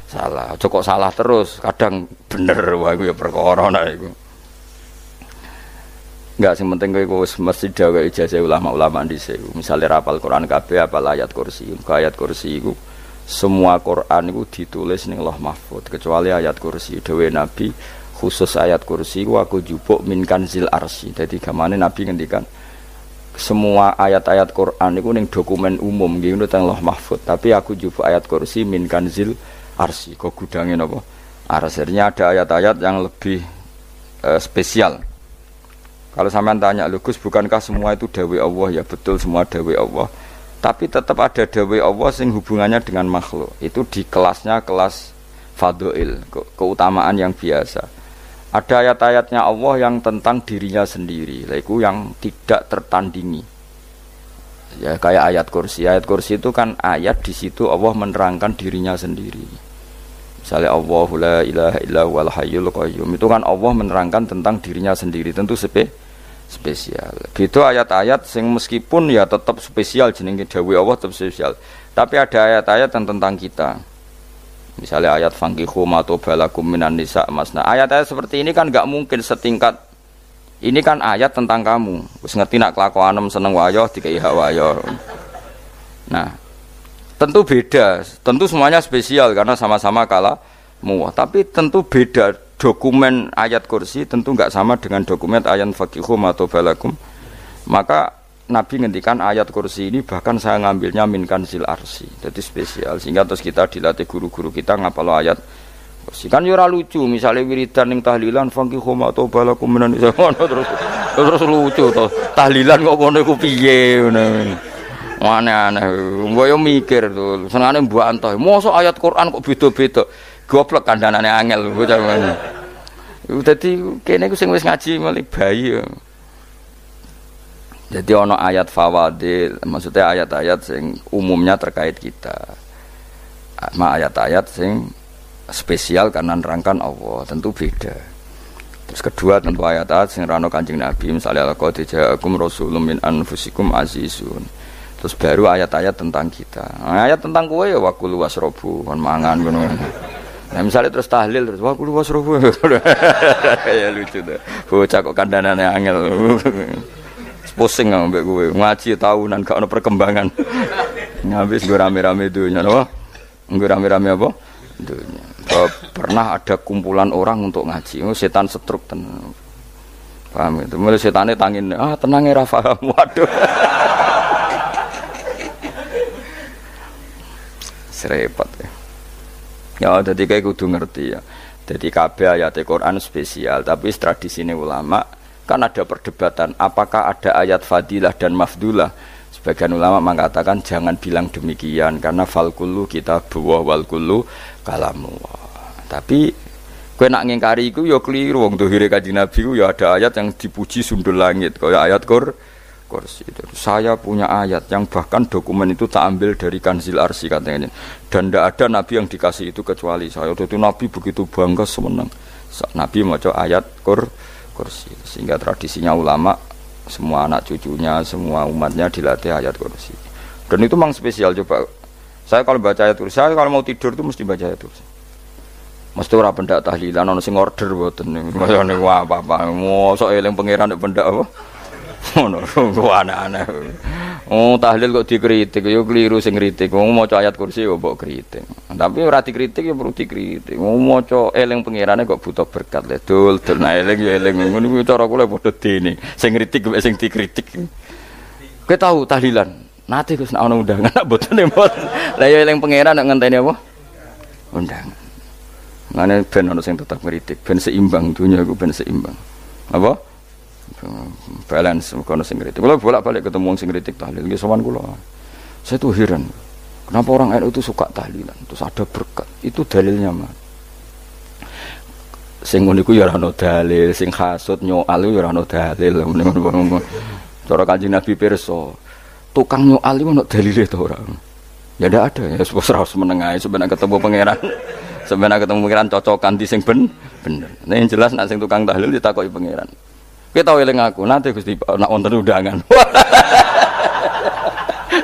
salah. Aja kok salah terus, kadang bener wae iku ya perkara nek iku. Enggak sing penting kowe wis mesti gawe ijazah ulama-ulama dhisik. Misale rapal Quran kabeh apal ayat kursi. Ayat kursi iku semua Quran iku ditulis ning Lauh Mahfuz kecuali ayat kursi. Dewe Nabi khusus ayat kursi iku aku jupuk min kanzil arsy. Dadi gamane Nabi ngendikan semua ayat-ayat Quran itu ning dokumen umum gitu teng Lauh Mahfuz, tapi aku jupuk ayat kursi min kanzil arsy. Kok gudange napa? Arsnya ada ayat-ayat yang lebih spesial. Kalau sampean tanya, "Lho Gus, bukankah semua itu dawuh Allah?" Ya betul, semua dawuh Allah. Tapi tetap ada dawuh Allah sing hubungannya dengan makhluk. Itu di kelasnya kelas fadhil, keutamaan yang biasa. Ada ayat-ayatnya Allah yang tentang dirinya sendiri, itu yang tidak tertandingi. Ya kayak ayat kursi. Ayat kursi itu kan ayat di situ Allah menerangkan dirinya sendiri. Misalnya Allahu la ilaha illa huwal hayyul qayyum. Itu kan Allah menerangkan tentang dirinya sendiri, tentu spesial. Gitu ayat-ayat sing meskipun ya tetap spesial jenenge dawuh Allah tetap spesial. Tapi ada ayat-ayat yang tentang kita. Misalnya ayat fankihu ma tobalakum minan nisa masna. Ayat-ayat seperti ini kan enggak mungkin setingkat. Ini kan ayat tentang kamu. Wis ngerti nak kelakuanem seneng wayo dikai hak wayo. Nah, tentu beda. Tentu semuanya spesial karena sama-sama kalamu. Tapi tentu beda. Dokumen ayat kursi tentu enggak sama dengan dokumen ayat faqihu ma tobalakum. Maka Nabi ngendikan ayat kursi ini bahkan saya ngambilnya min kanzil arsy. Jadi spesial sehingga terus kita dilatih guru-guru kita ngapalo ayat kursi. Kan yo ora lucu misalnya wiridan ning tahlilan faqihu ma tobalakum minan terus lucu to. Tahlilan kok ngono iku piye ngono. Aneh-aneh. Mbok yo mikir to. Senengane mbok antoh. Mosok ayat Quran kok beda-beda. Goblok kandhanane angel bocah ngono. Dadi kene iku sing wis ngaji mulai bayi ya. Jadi ono ayat fawadil, maksudnya ayat-ayat sing umumnya terkait kita. Ayat-ayat sing spesial karena nerangkan Allah, tentu beda. Terus kedua tentu ayat-ayat sing rano Kanjeng Nabi, misalnya laqad ja'akum rasulun min anfusikum azizun. Terus baru ayat-ayat tentang kita. Ayat tentang kowe ya waqulu wasrobu, kon mangan ngono. Nah misalnya terus tahlil terus waqulu wasrobu. Ya lucu tuh. Bocah kok kandhanane angel. Pusing ambek kowe ngaji tahunan gak ono perkembangan. Habis gue rame-rame dunya apa? Gue rame-rame apa? Dunya. Pernah ada kumpulan orang untuk ngaji. Setan setruk tenan. Paham itu? Mulai setane tangin, tenang ya paham. Waduh. Serepot ya. Ya jadi kayak kudu ngerti ya. Jadi kabeh ayat Al-Qur'an spesial, tapi tradisine ulama kan ada perdebatan apakah ada ayat fadilah dan mafdulah. Sebagian ulama mengatakan jangan bilang demikian karena fal kullu kitabullah wal kullu kalamullah. Tapi kowe nak ngingkari iku ya keliru. Wong dohire Kanjeng Nabi ku ya ada ayat yang dipuji sundul langit kaya ayat kursi. Saya punya ayat yang bahkan dokumen itu tak ambil dari kanzil arsy katanya. Dan tidak ada nabi yang dikasih itu kecuali saya. Itu nabi begitu bangga semenang. Nabi maca ayat kursi. Sehingga tradisinya ulama semua anak cucunya, semua umatnya dilatih ayat kursi. Dan itu memang spesial. Coba saya kalau baca ayat kursi, saya kalau mau tidur itu mesti baca ayat kursi. Mesti ora pendak tahlilan ono sing order mboten niku apa-apa. Mosok eling pangeran nek pendak apa? Ngono kok aneh-aneh. Oh tahlil kok dikritik ya keliru sing kritik. Wong maca ayat kursi kok mbok kritik. Tapi ora dikritik ya perlu dikritik. Wong maca eling pangerane kok butuh berkat le dul eling ya eling ngono kuwi cara kula padha dene. Sing kritik mek sing dikritik. Kowe tahu tahlilan? Nate Gus nek ana undangan mboten mboten. Lah ya eling pangeran nek ngenteni apa? Undangan. Ngene ben ana sing tetep ngritik, ben seimbang dunya iku ben seimbang. Apa? Balance kono sing kritik. Kalau bolak-balik ketemu sing kritik tahlil nggih sowan kula. Saya tuh heran. Kenapa orang NU itu suka tahlilan? Terus ada berkat. Itu dalilnya, Mas. Sing ngono iku ya ora ono dalil, sing hasud nyoal ya ora ono dalil. Cara Kanjeng Nabi pirsa, tukang nyoal iku ono dalile to ora? Ya ndak ada. Ya harus menengahi sebenarnya ketemu pangeran. Sebenarnya ketemu pangeran cocokan di sing bener. Nah yang jelas nek sing tukang tahlil ditakoki pangeran. Kowe tau eling aku, nanti Gusti nak wonten undangan.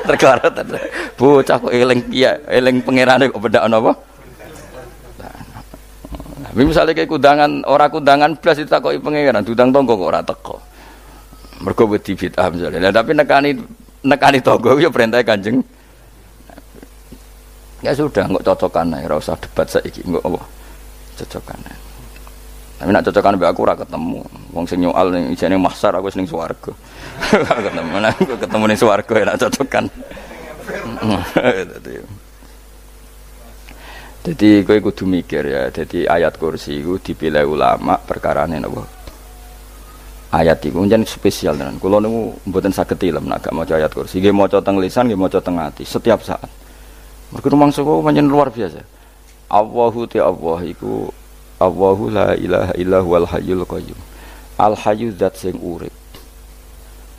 Terkarat. Bocah kok eling iya, eling pangerane kok bedak napa? Misalnya kayak kudangan, orang kudangan blas ditakoki pangeran, dudang tonggo kok ora teko. Mergo wedi bid'ah misalnya. Nah, tapi nekani tonggo ya perintah Kanjeng. Ya sudah, nggak cocokan ae, ora usah debat saiki, nggak apa. Cocokan ae. Tapi nak cocokan mbek aku ora ketemu. Wong sing nyoal ning ijene mahsyar aku ning swarga. Ketemu nek ketemu ning swarga ya nak cocokan. Jadi kowe kudu mikir ya. Jadi ayat kursi itu dipilih ulama perkarane napa? Ayat iku njen spesial tenan. Kula niku mboten saged tilem nek gak maca ayat kursi. Nggih maca teng lisan, nggih maca teng ati setiap saat. Mergo rumangsa kok pancen luar biasa. Allahu ta Allah iku Allahu la ilaha illa huwal hayyul qayyum. Al hayyu zat sing urip.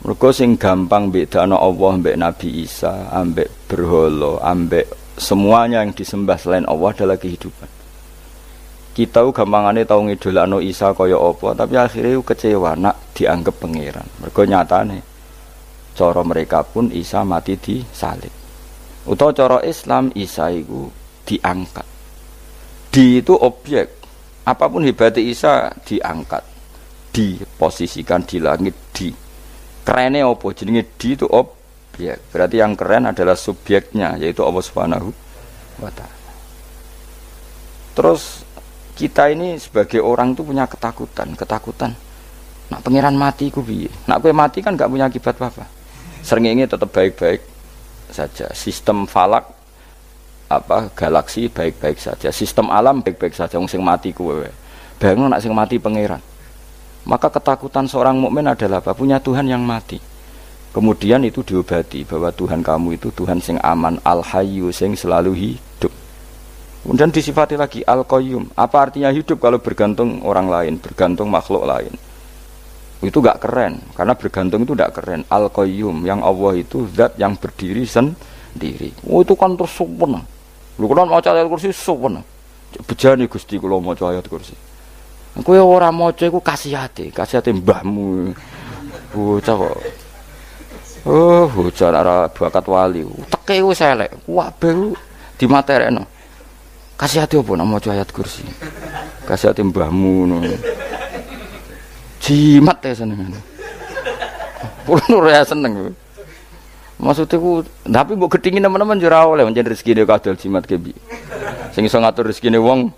Mergo sing gampang bedakno Allah mbek Nabi Isa, ambek berhala, ambek semuanya yang disembah selain Allah adalah kehidupan. Kita gampangane tau ngidolakno Isa kaya apa, tapi akhirnya kecewa nak dianggap pangeran. Mergo nyatane cara mereka pun Isa mati disalib. Utawa cara Islam Isa iku diangkat. Di itu objek. Apapun hebatnya Isa diangkat. Diposisikan di langit di. Kerene apa jenenge di itu objek. Berarti yang keren adalah subjeknya, yaitu Allah Subhanahu wa ta'ala. Terus kita ini sebagai orang itu punya ketakutan. Nak pangeran mati ku piye? Nak kowe mati kan gak punya akibat apa-apa. Srengenge tetap baik-baik saja. Sistem falak galaksi baik-baik saja. Sistem alam baik-baik saja. Wong sing mati kowe. Bayangno nak sing mati pangeran. Maka ketakutan seorang mukmin adalah apa? Punya Tuhan yang mati. Kemudian itu diobati bahwa Tuhan kamu itu Tuhan sing aman, al-hayyu sing selalu hidup. Kemudian disifati lagi al-qayyum. Apa artinya hidup kalau bergantung orang lain, bergantung makhluk lain? Itu gak keren, karena bergantung itu gak keren. Al-qayyum, yang Allah itu zat yang berdiri sendiri. Oh itu kan terus sempurna. Lu kan maca ayat kursi sempurna. Bejane Gusti kula maca ayat kursi. Kowe ora maca iku kasihate mbahmu. Bocah kok. Oh, bocah ora bakat wali. Teke wis elek. Kabeh dimaterekno. Kasihate opo nek maca ayat kursi? Kasihate mbahmu ngono. Jimat ya seneng. Purun ora seneng. Maksudnya ku, tapi mbok gedhingi teman-teman yo ora oleh pancen rezekine kadal jimat kebi. Sing iso ngatur rezekine wong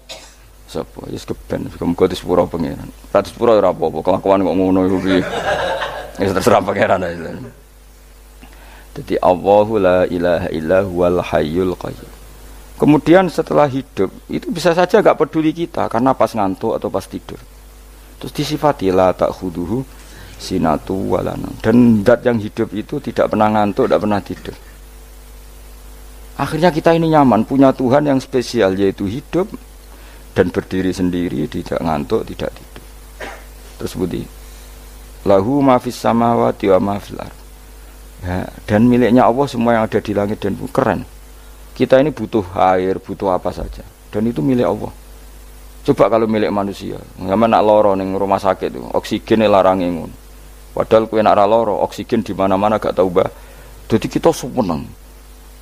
sapa? Wis keben, muga disepuro pangeran. Ra disepuro ora apa-apa, kelakuan kok ngono iku piye. Wis terserah pangeran ae. Jadi Allahu la ilaha illa huwal hayyul qayyum. Kemudian setelah hidup itu bisa saja enggak peduli kita karena pas ngantuk atau pas tidur. Terus disifati la ta'khuduhu sinatu walana. Dan zat yang hidup itu tidak pernah ngantuk, tidak pernah tidur. Akhirnya kita ini nyaman punya Tuhan yang spesial yaitu hidup dan berdiri sendiri, tidak ngantuk, tidak tidur. Terus budi lahu ma fis samawati wa ma fil ardh. Ya, dan miliknya Allah semua yang ada di langit dan bumi. Keren. Kita ini butuh air, butuh apa saja, dan itu milik Allah. Coba kalau milik manusia, nggak nak loro neng rumah sakit itu, oksigen larang ngono. Padahal kowe nak ra loro, oksigen di mana-mana gak tahu bah. Jadi kita seneng.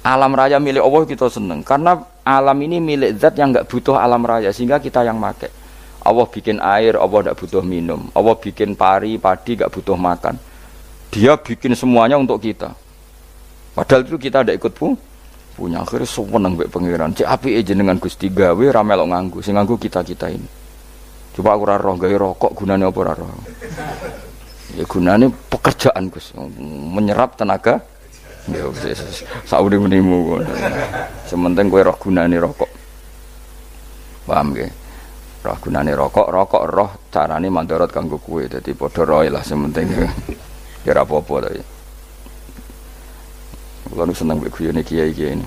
Alam raya milik Allah kita seneng, karena alam ini milik zat yang nggak butuh alam raya, sehingga kita yang make. Allah bikin air, Allah tidak butuh minum. Allah bikin padi nggak butuh makan. Dia bikin semuanya untuk kita. Padahal itu kita tidak ikut punya. Akhirnya seneng mbek pangeran. Cek apike jenengan Gusti gawe ra melok nganggo. Sing nganggo kita-kita ini. Coba aku ora roh gawe rokok gunane apa ora roh. Ya gunane pekerjaan Gus. Menyerap tenaga. Ya wis saurip-uripmu. Sementing kowe roh gunane rokok. Paham nggih? Roh gunane rokok roh carane mandorot kanggo kowe. Dadi padha roe lah sementing. Ya apa-apa ta ya. Kulo seneng mbek guyone kiai-kiai ini.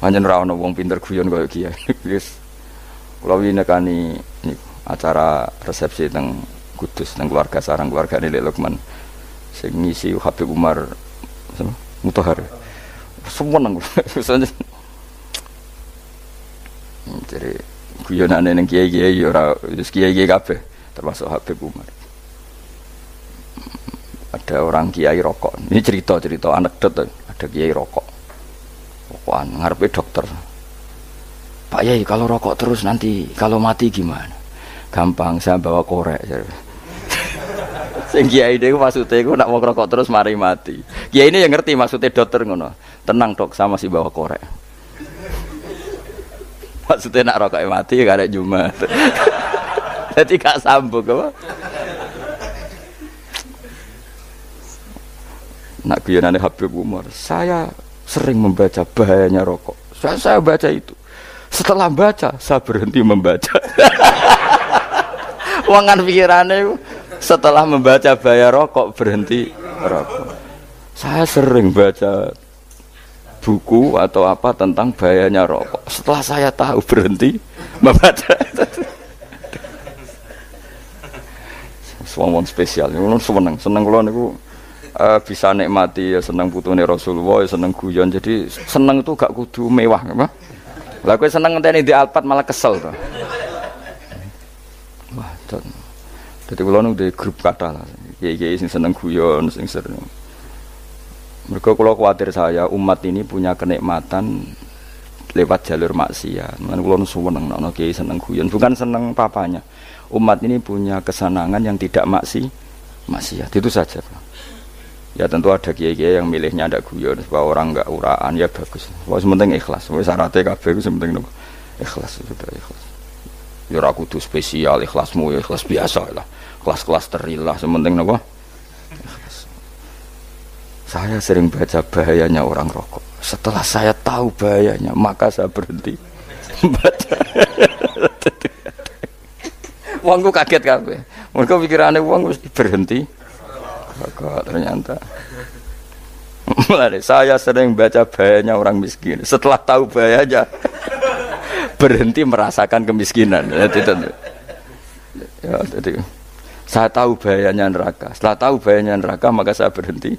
Pancen ra ono wong pinter guyon kaya kiai. Wis kulo winekani niku acara resepsi teng Kudus teng keluarga sarang keluargane Lek Lukman. Sing ngisi Habib Umar Mutahar. Seneng. Jadi guyonane ning kiai-kiai ora wis kiai-kiai kabeh termasuk Habib Umar. Ada orang kiai rokok. Ini cerita anekdot. Ada kiai rokok. Rokokan ngarepe dokter. Pak Yai kalau rokok terus nanti kalau mati gimana? Gampang, saya bawa korek. Sing kiai niku maksude iku nak wong rokok terus mari mati. Kiai ini yang ngerti maksudnya dokter ngono. Tenang dok, sama si bawa korek. Maksudnya nak rokok mati gak ada Jumat. Jadi gak sambung apa? Nak guyonane Habib Umar, saya sering membaca bahayanya rokok. Saya baca itu. Setelah baca, saya berhenti membaca. Wangan pikirannya setelah membaca bahaya rokok berhenti rokok. Saya sering baca buku atau apa tentang bahayanya rokok. Setelah saya tahu berhenti membaca. Wong spesial, seneng kalau niku bisa nikmati ya seneng putune Rasulullah, ya seneng guyon. Jadi seneng itu gak kudu mewah, apa? Lah kowe seneng ngenteni di Alphard malah kesel to. Wah, jadi kalau nu di grup kata lah, kiai sing seneng guyon, sing sering. Mereka kalau khawatir saya umat ini punya kenikmatan lewat jalur maksiat. Mana kalau nu seneng, no kiai seneng guyon, bukan seneng papanya. Umat ini punya kesenangan yang tidak maksiat, itu saja. Ya tentu ada kiai-kiai yang milihnya ada guyon, supaya orang enggak uraan ya bagus. Wah sementing ikhlas, syaratnya kabeh itu sementing ikhlas sudah ikhlas. Ya ora kudu spesial ikhlasmu ya ikhlas biasa lah. Kelas-kelas terilah sementing napa? Saya sering baca bahayanya orang rokok. Setelah saya tahu bahayanya, maka saya berhenti baca. Wongku kaget kabeh. Mergo pikirane wong wis berhenti. Rokok ternyata. Mulai saya sering baca bahayanya orang miskin. Setelah tahu bahayanya, berhenti merasakan kemiskinan. Ya, jadi saya tahu bahayanya neraka. Setelah tahu bahayanya neraka, maka saya berhenti.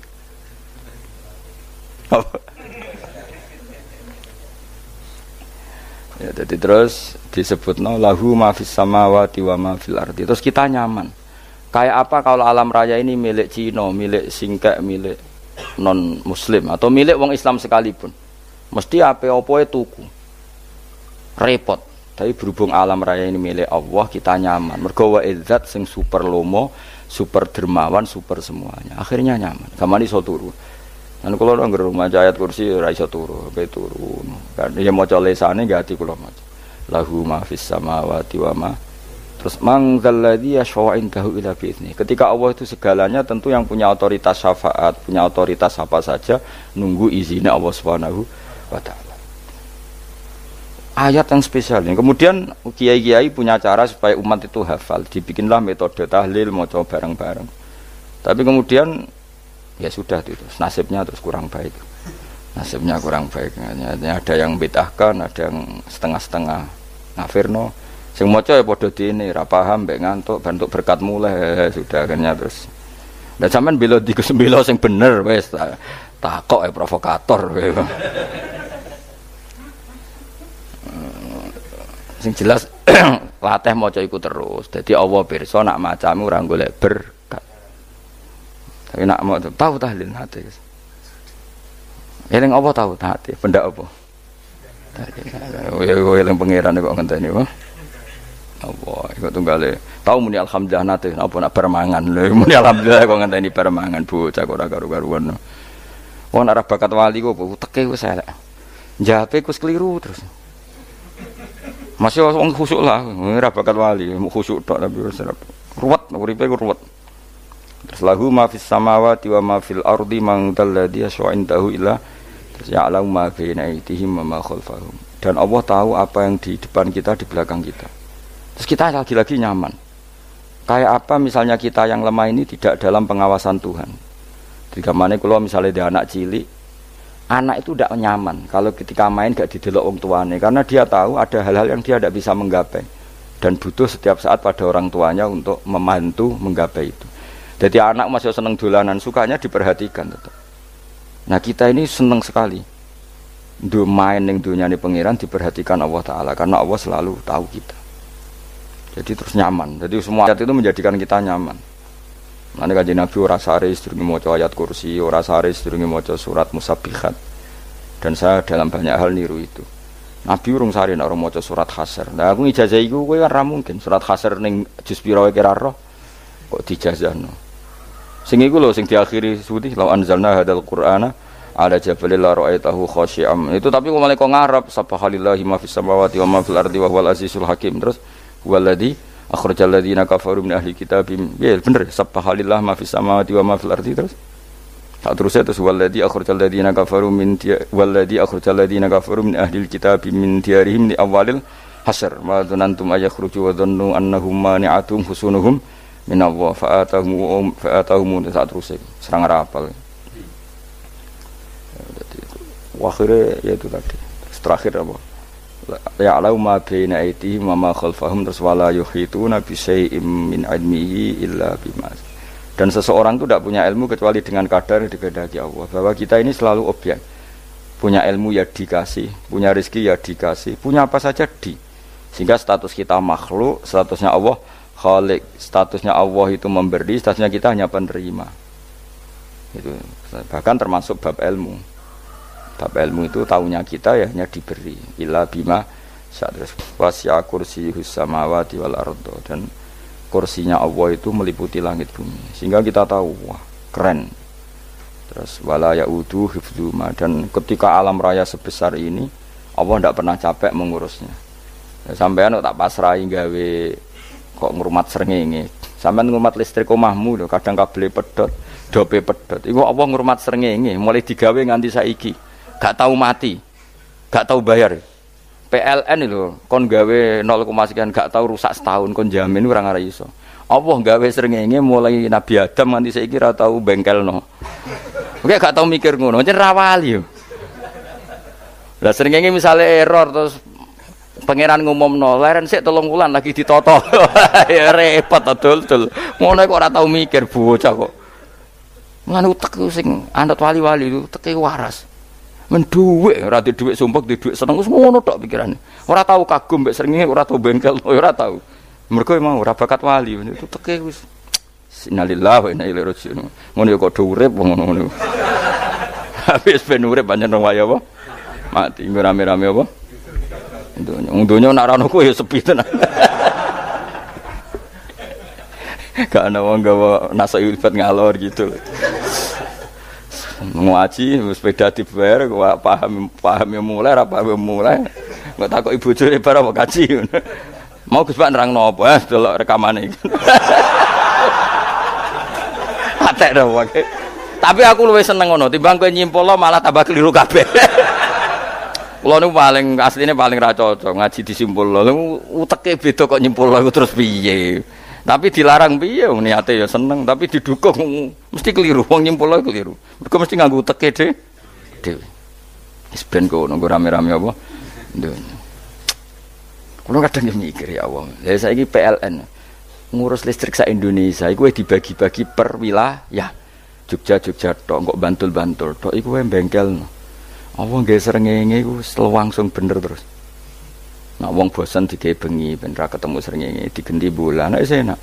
Ya, jadi terus disebutno lahu ma fis samawati wa ma fil ardi. Terus kita nyaman. Kayak apa kalau alam raya ini milik Cina, milik singkek, milik non muslim atau milik wong Islam sekalipun. Mesti apa-apa tuku. Repot. Tapi berhubung alam raya ini milik Allah, kita nyaman. Mergo wa izzat sing super lomo, super dermawan, super semuanya. Akhirnya nyaman. Gamane iso turu. Lan kula nang rumah ayat kursi ora iso turu, pe turu. Kan ya maca lesane gati kula maca. Lahu ma fis samawati wa ma. Terus man dzalladzi yashfa'u indahu illa bi'izni. Ketika Allah itu segalanya, tentu yang punya otoritas syafaat, punya otoritas apa saja nunggu izinnya Allah Subhanahu wa taala. Ayat yang spesial ini. Kemudian kiai-kiai punya cara supaya umat itu hafal. Dibikinlah metode tahlil, mau coba bareng-bareng. Tapi kemudian ya sudah itu. Nasibnya terus kurang baik. Nasibnya kurang baik. Ada yang bid'ahkan, ada yang setengah-setengah ngafirno. Sing maca ya padha dene, ra paham mbek ngantuk, bentuk berkat mulai sudah akhirnya terus. Lah sampean bela di Gus bela sing bener wis takok provokator kowe. Sing jelas latih maca iku terus. Dadi Allah pirsa nak macamu ora golek berkat. Tapi nak mau tahu tahlil hati. Eling apa tahu hati? Benda apa? Ya eling pangeran kok ngenteni apa? Allah, iku tunggale. Tahu muni alhamdulillah nate apa nak permangan. Lho muni alhamdulillah kok ngenteni permangan bocah kok ora karu-karuan. Wong arep bakat wali kok teke wis elek. Njape kus keliru terus. Masih wong khusuk lah, ora bakat wali, khusuk tok tapi wis ruwet, uripe ku ruwet. Terus lahu ma fis samawati wa ma fil ardi man dalladhi yasha'indahu illa ya'lamu ma baina aydihim wa ma khalfahum. Dan Allah tahu apa yang di depan kita, di belakang kita. Terus kita lagi-lagi nyaman. Kayak apa misalnya kita yang lemah ini tidak dalam pengawasan Tuhan. Jika mana kalau misalnya dia anak cilik, anak itu tidak nyaman kalau ketika main gak didelok wong tuane, karena dia tahu ada hal-hal yang dia tidak bisa menggapai dan butuh setiap saat pada orang tuanya untuk membantu menggapai itu. Jadi anak masih seneng dolanan, sukanya diperhatikan tetap. Nah kita ini seneng sekali main yang dunia ini pengiran diperhatikan Allah Ta'ala, karena Allah selalu tahu kita. Jadi terus nyaman. Jadi semua ayat itu menjadikan kita nyaman. Nanti Kanjeng Nabi ora sare sedurunge maca ayat kursi, ora sare sedurunge maca surat Musabbihat. Dan saya dalam banyak hal niru itu. Nabi urung sare nek ora maca surat Hasyr. Lah aku ijazah iku kowe kan ra mungkin surat Hasyr ning juz pira wae kira roh kok dijazahno. Sing iku lho sing diakhiri suwi law anzalna hadzal qur'ana ala jabalil la ra'aitahu khashi'am. Itu tapi kok malah kok ngarep subhanallahi ma fis samawati wa ma fil ardi wa huwal azizul hakim. Terus waladzi akhrajal ladzina kafaru min ahli kitabim. Ya bener subhanallahi ma fis samawati wa ma fil ardi terus. Tak terusnya terus waladzi akhrajal ladzina kafaru min ahli kitabim min diyarihim li awalil hasyr. Wa dzanantum ayakhruju wa dhannu annahum mani'atum husunuhum min Allah fa'atahum tak terusnya serang rapal. Akhirnya ya itu tadi. Terakhir apa? Ya'lamu ma baina aydihim wa ma khalfahum terus wala yuhituna bi syai'in min 'ilmihi illa bima. Dan seseorang itu tidak punya ilmu kecuali dengan kadar yang dikehendaki Allah. Bahwa kita ini selalu objek. Punya ilmu ya dikasih, punya rezeki ya dikasih, punya apa saja di. Sehingga status kita makhluk, statusnya Allah Khalik, statusnya Allah itu memberi, statusnya kita hanya penerima. Itu bahkan termasuk bab ilmu. Bab ilmu itu taunya kita ya hanya diberi. Illa bima syadras wasya kursiyus samawati wal ardo, dan kursinya Allah itu meliputi langit bumi. Sehingga kita tahu, wah keren. Terus wala yaudu hifdzuma, dan ketika alam raya sebesar ini Allah tidak pernah capek mengurusnya. Ya, sampean kok tak pasrahi gawe kok ngurmat srengenge. Sampean ngurmat listrik omahmu lho, kadang kabel pedhot, dope pedhot. Iku Allah ngurmat srengenge mulai digawe nganti saiki. Gak tahu mati. Gak tahu bayar. PLN itu kon gawe 0, sekian gak tahu rusak setahun kon jamin ora ngara iso. Allah gawe srengenge mulai Nabi Adam nganti saiki ora tahu bengkelno. Oke gak tahu mikir ngono, jen ra wali yo. Lah srengenge misale error terus pangeran ngumumno, leren sik 3 wulan lagi ditoto. Ya repot dul-dul. Ngono kok ora tahu mikir bocah kok. Lan utek sing anut wali-wali itu teke waras. Men dhuwit ora di dhuwit sumpek di dhuwit seneng wis ngono tok pikirane. Ora tahu kagum mbek srengenge, ora tahu bengkel, ora tahu. Mergo emang ora bakat wali itu teke wis innalillahi wa inna ilaihi raji'un. Ngono ya kok urip wong ngono. Habis ben urip pancen waya apa? Mati rame-rame apa? Donya nak ana kowe ya sepi tenan. Gak ana wong gawa nasai ulfat ngalor gitu. Ngaji sepeda dibayar paham yang mulai ra paham mulai kok takok ibu bojone bar apa kaji mau Gus Pak nerangno apa delok rekamane atek dah wae tapi aku luwih seneng ngono timbang kowe nyimpulno malah tambah keliru kabeh. Kula niku paling asline paling ra cocok ngaji disimpulno uteke beda kok nyimpulno terus piye. Tapi dilarang piye wong niate ya seneng, tapi didukung mesti keliru, wong nyimpulno keliru. Mergo mesti nganggo teke dhewe. Wis ben kono rame-rame apa? Ndonya. Kulo kadang mikir ya Allah. Lah saiki PLN ngurus listrik sak Indonesia iku dibagi-bagi per wilayah. Jogja tok, kok Bantul tok iku wae bengkelno. Apa nggih srengenge iku langsung bener terus. Nak wong bosan digawe bengi ben ra ketemu srengenge digenti bulan nek enak.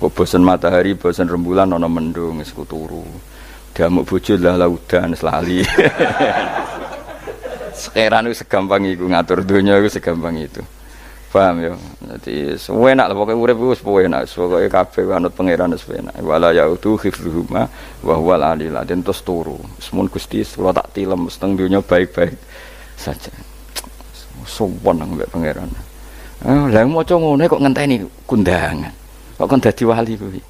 Kok bosan matahari, bosan rembulan ana mendung wis turu. Damuk bojo lah laudan selali. Sekarang wis segampang iku ngatur donya iku segampang itu. Paham ya? Dadi enak lah pokoke urip wis enak, pokoke kabeh anut pangeran wis enak. Wala yautu khifruhuma wa huwal alil adin terus turu. Semun Gusti kula tak tilem seteng donya baik-baik saja. Sopan nang mbek pangeran. Lah maca ngene kok ngenteni kundangan. Kok kon dadi wali kuwi.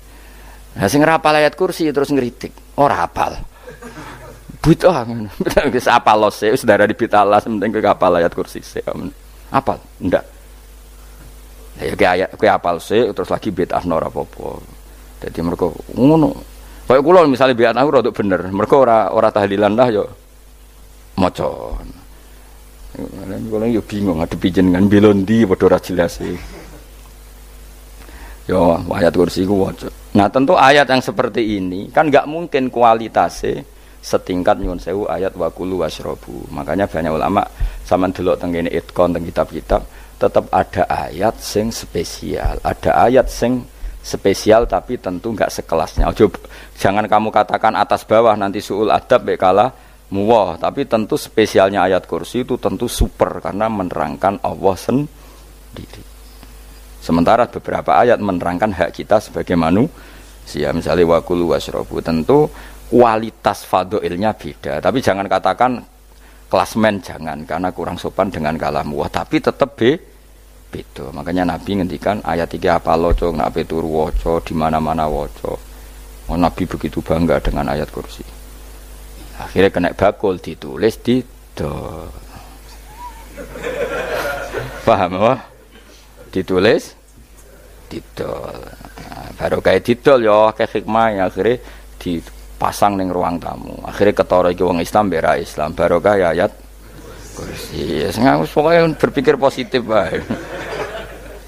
Lah sing ora hafal ayat kursi terus ngritik, ora hafal. Bid'ah ngono. Wis hafal lose, wis darani bid'ah penting kowe hafal ayat kursi sik. Hafal? Ndak. Lah ya ayat kowe hafal sik terus lagi bid'ah ora apa-apa. Dadi mergo ngono. Kaya kula misale bid'ah ora bener, mergo ora tahlilan lah yo maca. Kalau yo bingung ngadepi jenengan belon ndi padha ora jelas iki. Yo ayat kursi ku waca. Nah, tentu ayat yang seperti ini kan enggak mungkin kualitasnya setingkat nyuwun sewu ayat waqulu wasrobu. Makanya banyak ulama sampean delok teng kene itqon teng kitab-kitab tetap ada ayat sing spesial. Ada ayat sing spesial tapi tentu enggak sekelasnya. Jangan kamu katakan atas bawah nanti suul adab kalah muwah, tapi tentu spesialnya ayat kursi itu tentu super karena menerangkan Allah sendiri. Sementara beberapa ayat menerangkan hak kita sebagai manusia, misalnya wakulu wasrobu, tentu kualitas fadhailnya beda. Tapi jangan katakan klasmen, jangan, karena kurang sopan dengan kalam wah, tapi tetap beda. Makanya Nabi ngendikan ayat 3 apa loco, nak turu waca di mana-mana waca. Oh, Nabi begitu bangga dengan ayat kursi. Akhirnya kena bakul ditulis di paham apa? Ditulis didol. Nah, baru kayak didol ya kayak hikmah ya, akhirnya dipasang ning ruang tamu. Akhirnya ketara iki wong Islam bera Islam barokah ya ayat kursi. Sengaja pokoknya berpikir positif bae.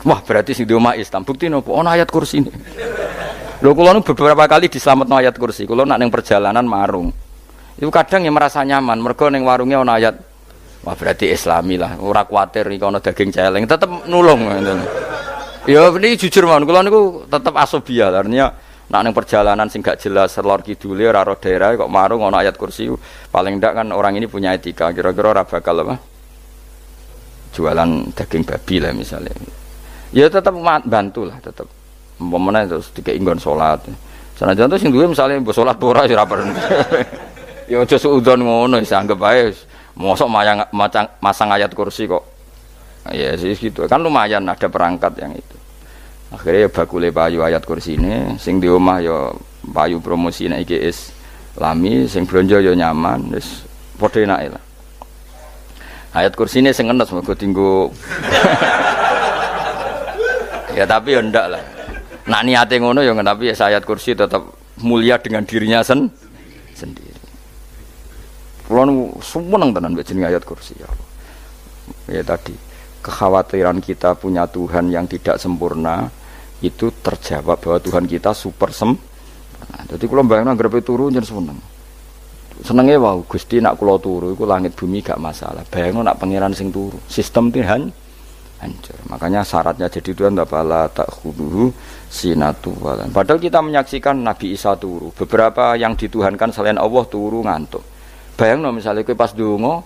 Wah, berarti sing di omah Islam bukti nopo ono ayat kursi ini. Lho kula nu beberapa kali diselametno ayat kursi. Kula nak ning perjalanan marung. Itu kadang ya merasa nyaman mergo ning warunge ono ayat. Wah, berarti Islami lah. Ora kuwatir iki ono daging celeng, tetep nulung ngoten. Ya ini jujur mawon, kula niku tetep asobia, artinya nak ning perjalanan sing gak jelas lor kidule ora ro daerah kok marung ana ayat kursi, paling ndak kan orang ini punya etika, kira-kira ora bakal apa? Jualan daging babi lah misalnya. Ya tetep bantu lah, tetep. Umpamane terus dikek nggon salat. Sanajan to sing duwe misale mbok salat ora ya ora perlu. Ya aja suudon ngono, wis anggap ae mosok masang ayat kursi kok. Ya sih gitu kan lumayan ada perangkat yang itu. Akhirnya ya bakule payu ayat kursi ini, sing di omah ya payu promosi nek iki Islami, sing blonjo ya nyaman, wis padha enake lah. Ayat kursi ini sing enes mergo tinggo. Ya tapi ya ndak lah. Nak niate ngono ya tapi ya ayat kursi tetap mulia dengan dirinya sendiri. Kulo seneng tenan mbek jeneng ayat kursi ya. Ya tadi kekhawatiran kita punya Tuhan yang tidak sempurna itu terjawab bahwa Tuhan kita super sempurna. Jadi kalau bayangkan grepe turu jeneng seneng. Senenge wae Gusti nak kula turu iku langit bumi gak masalah. Bayangno nak pangeran sing turu, sistem Tuhan hancur. Makanya syaratnya jadi Tuhan bala takhuduhu sinatu walan. Padahal kita menyaksikan Nabi Isa turu. Beberapa yang dituhankan selain Allah turu ngantuk. Bayangno misalnya kowe pas donga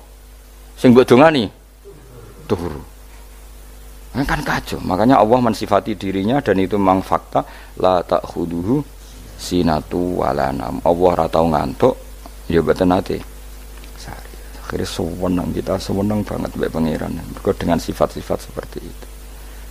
sing mbok dongani turu. Kan kacau, makanya Allah mensifati dirinya dan itu memang fakta la ta'khuduhu sinatu walanam. Allah ora tau ngantuk ya mboten nate sari. Akhirnya sewenang kita sewenang banget mbek pangeran mergo dengan sifat-sifat seperti itu.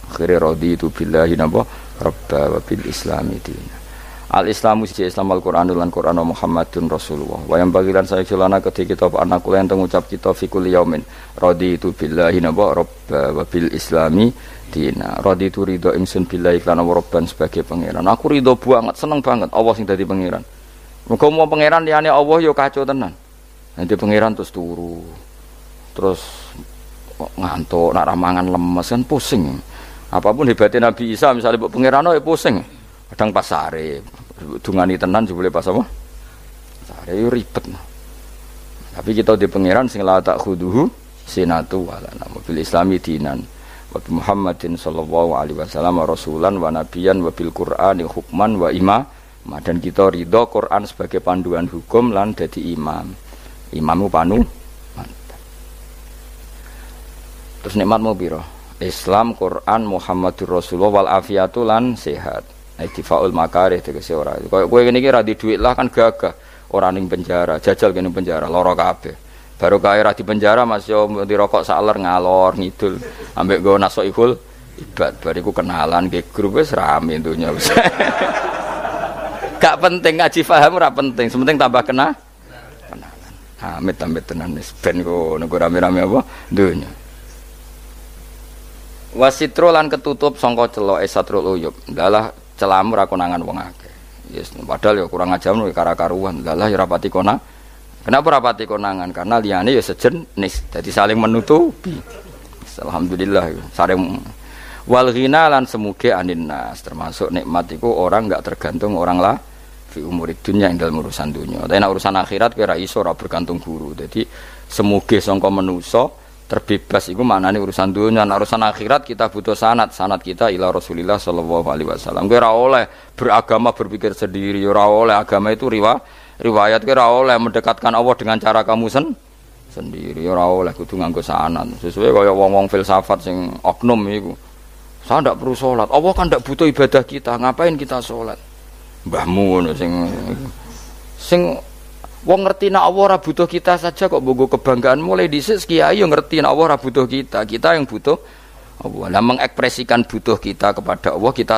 Akhirnya raditu billahi napa rabba wa bil islami dina. Al-Islamu siji Islam Al-Qur'anul lan Qur'an Muhammadun Rasulullah. Wa yang bagilan saya celana ketika kita anak kula enten ngucap kita fi kulli yaumin raditu billahi naba rabba wa bil islami dina. Raditu ridho ingsun billahi lan rabban sebagai pangeran. Aku ridho banget, seneng banget Allah sing dadi pangeran. Muga mau pangeran liyane Allah ya kacau tenan. Nanti pangeran terus turu. Terus ngantuk, nak ramangan lemes kan pusing. Apapun hebatnya Nabi Isa misalnya pangeran ya pusing. Kadang pas sare, dungani tenan jebule pas apa? Sare yo ribet. Tapi kita di pangeran sing la ta'khuduhu sinatu wala bil islami dinan wa Muhammadin sallallahu alaihi wasallam rasulan wa nabiyan wa bil qur'ani hukman wa imam. Dan kita ridho Quran sebagai panduan hukum lan dadi imam. Imamu panu mantap. Terus nikmatmu piro? Islam, Quran, Muhammadur Rasulullah wal afiatu lan sehat. Difaul makarih tegese ora. Kowe ngene iki ra di dhuwit lah kan gagah. Ora ning penjara, jajal kene penjara lara kabeh. Baru kae ra di penjara Mas yo dirokok saler ngalor ngidul ambek nggo nasoihul ibad bariku kenalan ke grup wis rame donya wis. Gak penting ngaji paham ora penting, sementing tambah kenalan. Amit-amit tenan wis ben ngono rame-rame apa donya. Wasitro lan ketutup sangka celoke satrul uyub. Dalah celamu ra konangan wong akeh. Yes, padahal ya kurang ajar no kara-karuan. Dalah ya rapati konang. Kenapa rapati konangan? Karena liyane ya sejenis. Jadi saling menutupi. Alhamdulillah saling wal ghina lan semuge anin nas. Termasuk nikmat iku orang enggak tergantung orang lah fi umurid dunya ing dalem urusan dunya. Tapi nek urusan akhirat kowe ra iso ora bergantung guru. Jadi semuge sangka manusa terbebas iku maknane urusan dunia, urusan akhirat kita butuh sanad kita ila Rasulillah sallallahu alaihi wasallam. Kowe ora oleh beragama berpikir sendiri, ora oleh agama itu riwayat kowe ora oleh mendekatkan Allah dengan cara kamu sendiri, ora oleh kudu nganggo sanad. Sesuai kaya wong-wong filsafat sing oknum iku. Saya ndak perlu salat. Allah kan ndak butuh ibadah kita, ngapain kita salat? Mbahmu ngono sing wong ngerti nek Allah ora butuh kita saja kok bogo kebanggaan mulai dhisik kiai yo ngerti nek Allah ora butuh kita yang butuh Allah. Lah mengekspresikan butuh kita kepada Allah kita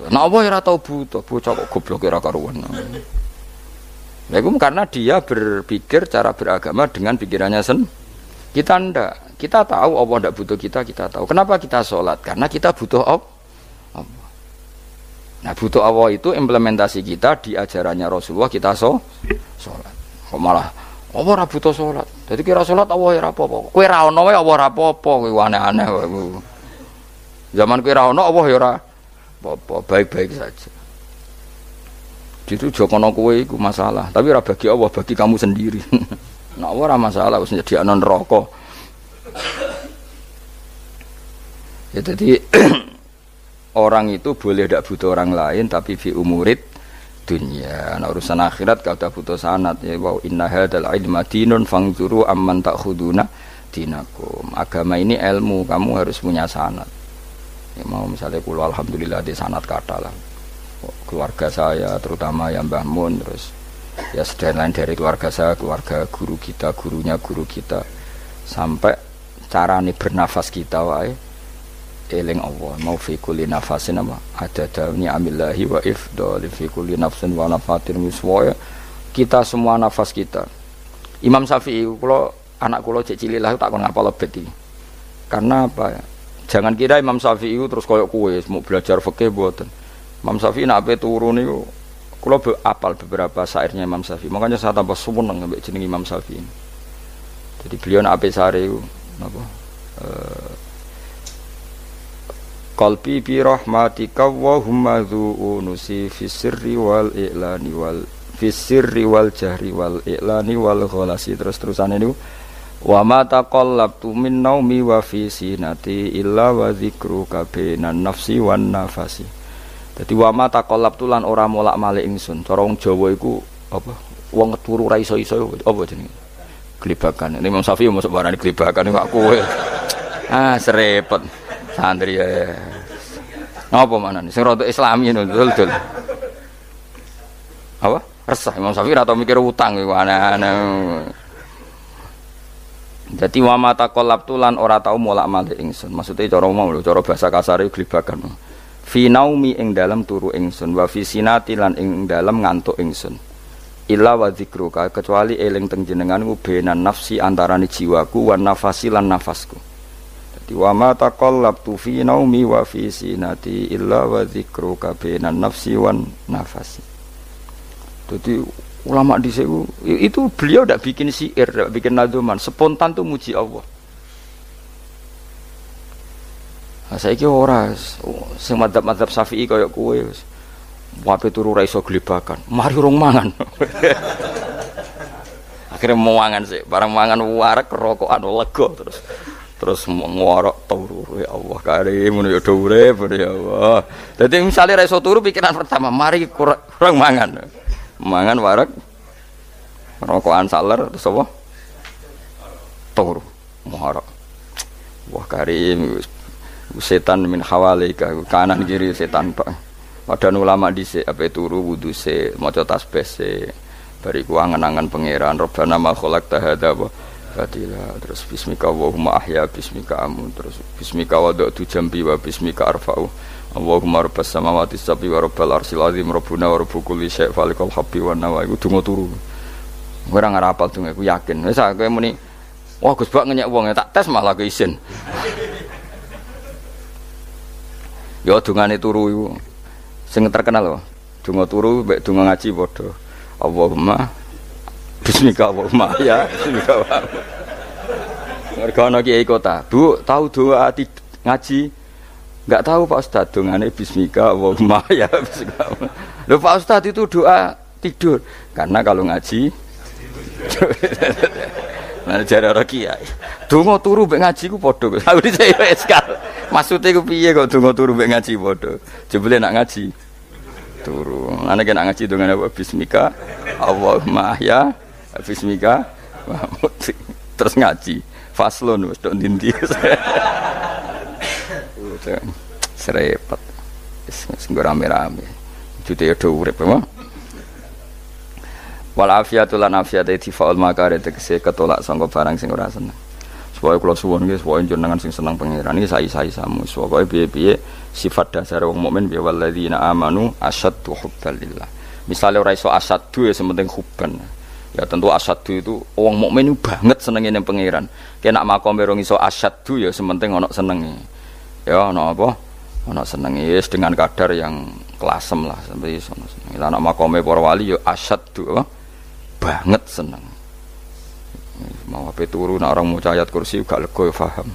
nek Allah ora tau butuh, bocah kok goblok ora karuan. Nah, itu karena dia berpikir cara beragama dengan pikirannya kita ndak. Kita tahu Allah ndak butuh kita tahu. Kenapa kita sholat? Karena kita butuh Allah. Nah, butuh Allah itu implementasi kita di ajarannya Rasulullah kita sholat. Kok malah Allah ora butuh sholat. Jadi kira sholat Allah ora apa-apa. Kowe ra ono wae Allah ora apa-apa, kowe aneh-aneh wae. Zaman kowe ra ono Allah ya ora apa-apa, baik-baik saja. Itu jokono kowe iku masalah, tapi ora bagi Allah, bagi kamu sendiri. Nek Allah ora masalah wis nyediakno neraka. Ya jadi orang itu boleh tidak butuh orang lain tapi fi umurid dunia. Nah, urusan akhirat kau tak butuh sanad ya wa inna hadzal ilma dinun fangzuru amman ta'khuduna dinakum. Agama ini ilmu, kamu harus punya sanad. Ya mau misalnya kula alhamdulillah di sanad kata lah. Keluarga saya terutama yang Mbah Mun terus ya sedaya lain dari keluarga saya, keluarga guru kita, gurunya guru kita sampai carane bernafas kita wae eling Allah mau fi kulli nafasin apa ada dauni amillahi wa ifdal fi kulli nafsin wa nafatin wiswa kita semua nafas kita. Imam Syafi'i kula anak kula cek cilik lah tak kon ngapal lebet iki. Karena apa ya? Jangan kira Imam Syafi'i terus koyo kowe mau belajar fikih mboten. Imam Syafi'i nek ape turu niku kula apal beberapa syairnya Imam Syafi'i. Makanya saya tambah seneng ambek jeneng Imam Syafi'i. Jadi beliau nek ape sare napa qalbi bi rahmatika wa humma dzu'unusi fis sirri wal i'lani wal fis sirri wal jahri wal i'lani wal ghalasi terus-terusan niku wa ma taqallabtu min naumi wa fi sinati illa wa dzikruka bainan nafsi wan nafasi. Dadi wa ma taqallabtu lan ora molak-malik ingsun. Cara wong Jawa iku apa? Wong turu ra iso-iso apa jenenge? Glibakan. Imam Syafi'i mosok barani glibakan kok kowe. Serepet. Santri ya. Napa manane? Sing rada Islami dul. Apa? Resah Imam Syafi'i ora tau mikir utang iku aneh-aneh. Dadi wa mata qallabtu lan ora tau molak-malik ingsun. Maksude cara umum lho, cara bahasa kasare glibakan. Fi naumi ing dalem turu ingsun wa fi sinati lan ing dalem ngantuk ingsun. Illa wa dzikruka kecuali eling teng jenenganku benan nafsi antarane jiwaku wan nafasi lan nafasku. Wa ma taqallabtu fi naumi wa fi sinati illa wa dzikruka bainan nafsi wan nafasi. Jadi ulama di situ itu beliau tidak bikin syair, tidak bikin nadzuman, spontan tuh muji Allah. Nah, saiki ora sing madzhab Syafi'i kaya kowe wape turu ra iso glebakan. Mari urung mangan. Akhirnya mau mangan sih, barang mangan warek rokokan lega terus ngorok turu ya Allah karim ngono ya urip ya Allah. Dadi misale ra iso turu pikiran pertama mari kurang mangan. Mangan warek rokokan saler terus apa? Turu ngorok. Wah karim setan min hawalika kanan kiri setan Pak. Padahal ulama dhisik ape turu wudu se maca tasbih se bariku angen-angen pangeran Rabbana ma khalaqta hadza Fatilah terus bismika Allahumma ahya bismika amun terus bismika wada'tu jambi wa bismika arfa'u Allahumma rabbas samawati sab'i wa rabbal arsyil azim rabbuna wa rabbu kulli syai' falikal habbi wa nawa iku donga turu ora ngarapal donga iku yakin wis kowe muni wah Gus Bak ngenyek wong tak tes malah keisen ya dongane turu iku sing terkenal lho donga turu mek donga ngaji padha Allahumma bismika Allahumma ya bismika mereka ana kiai kota Bu tahu doa ngaji enggak tahu Pak Ustaz dongane bismika Allahumma ya bismika lho Pak Ustaz itu doa tidur karena kalau ngaji Lah jare ora kiai. Donga turu mbek ngaji ku padha. Aku dhisik yo eskal. Maksude ku piye kok donga turu mbek ngaji padha. Jebule nak ngaji turu. Ana kena ngaji dongane apa bismika Allahumma ya bismika terus ngaji. Faslon wis tok ndi-ndi. Serepet. Wis rame-rame. Jute yo urip apa? Wal afiatul lan afiat ittifaul makare tegese ketolak sangka barang sing ora seneng. Supaya kula suwun nggih supaya jenengan sing seneng pangeran iki sai-sai-samu. Supaya piye-piye sifat dasar wong mukmin ya walladzina amanu asyaddu hubban lillah. Misale ora iso asyaddu ya sementing hubban. Ya tentu asyaddu itu wong mukmin banget senenge ning pangeran. Kena makome rong iso asyaddu ya sementing ana senenge. Ya ana apa? Ana senenge wis dengan kadar yang klasem lah sampai iso seneng. Lah ana makome para wali ya asyaddu apa? Banget seneng. Mau apa turu nak orang mau ayat kursi gak lega paham.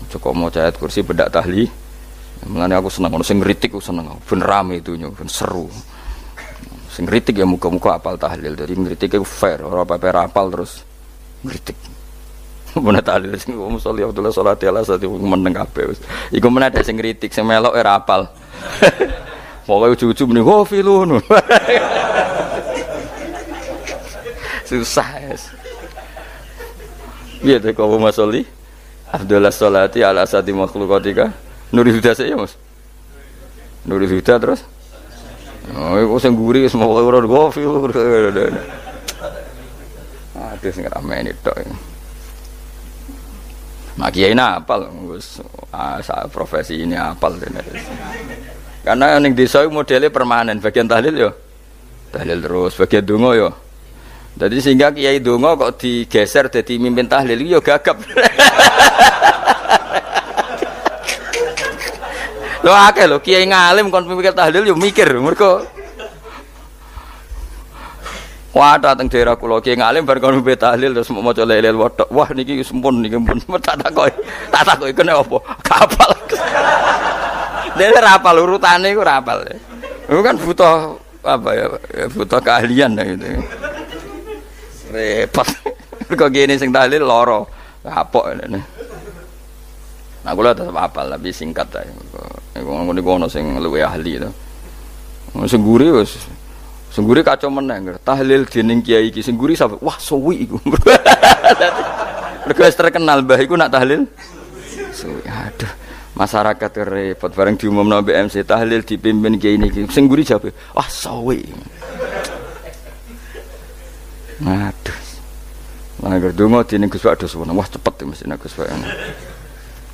Cukup mau ayat kursi bedak tahli. Mulane aku seneng ono sing ngritik aku seneng. Ben rame itunya, ben seru. Sing ngritik ya muga-muga apal tahlil. Jadi ngritik iku fair, ora apa-apa apal terus ngritik. Mun tahlil sing musolli Abdullah sholati ala sate meneng kabeh wis. Iku men ada sing ngritik sing melok ora apal. Pokoke ujug-ujug muni ho filun. Susah es. Biar deh kau masoli, Abdullah sholati ala sati makhlukatika. Nuri Huda saya mas. Nuri Huda terus. Oh, aku sengguri semua orang gofil. Aduh, sing ramai ini dok. Makiai apal, profesi ini apal. Karena yang desa modelnya permanen, bagian tahlil yo, tahlil terus, bagian dungo yo. Jadi sehingga kiai donga kok digeser dadi mimpin tahlil yo gagap. Lho akeh lho kiai ngalim kon mikir tahlil yo mikir mergo wah dateng daerah kula kiai ngalim bar kon mimpin tahlil terus maca lelel wedok. Wah niki sempun niki pun tak takoki kene apa? Kapal. Dene ra apal urutane iku ra apal. Iku kan butuh apa ya? Butuh keahlian gitu. Repot. Kok gini sing tahlil loro. Kapok ngene. Nah kula tetep apal tapi singkat ae. Iku ngono sing luwih ahli to. Sing guri wis sing guri kacau meneh. Tahlil dening kiai iki sing guri sampe wah suwi iku. Mergo terkenal mbah iku nak tahlil. Suwi. Aduh. Masyarakat repot bareng diumumno BMC tahlil dipimpin kiai niki. Sing guri jabe wah suwi. Aduh. Lah donga dene Gus Pak dos wah cepet mesti Gus Pak.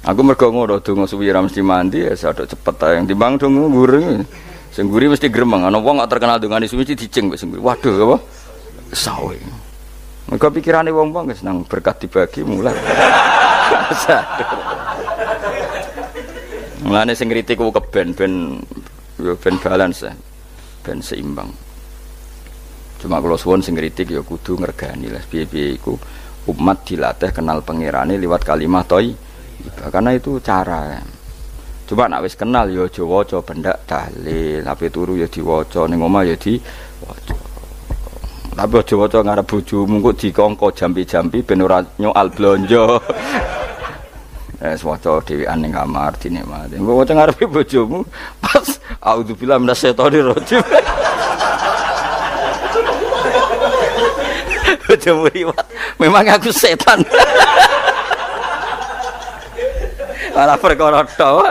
Aku mergo ngono donga suwi ra mesti mandi ya sadok cepet ae timbang donga gureng. Sing guri mesti gremeng ana wong gak terkenal dongane suwi mesti dicing wis sing guri. Waduh apa? Sawe. Mergo pikirane wong-wong wis nang berkat dibagi mulai. Mulane sing kritik ku keben ben balance ben seimbang. Cuma kalau suwon sing kritik ya kudu ngergani lah piye-piye iku umat dilatih kenal pangerane liwat kalimat thayyibah karena itu cara. Coba nek wis kenal ya aja waca bendak tahlil, tapi turu ya diwaca ning omah ya diwaca. Tapi aja waca ngarep bojomu kok dikongko jampi-jampi ben ora nyoal blonjo. Waca dhewean ning kamar dinikmati. Engko waca ngarepe bojomu pas auzubillahi minasyaitonir rajim. Bojomu riwat, memang aku setan. Ala perkara tok.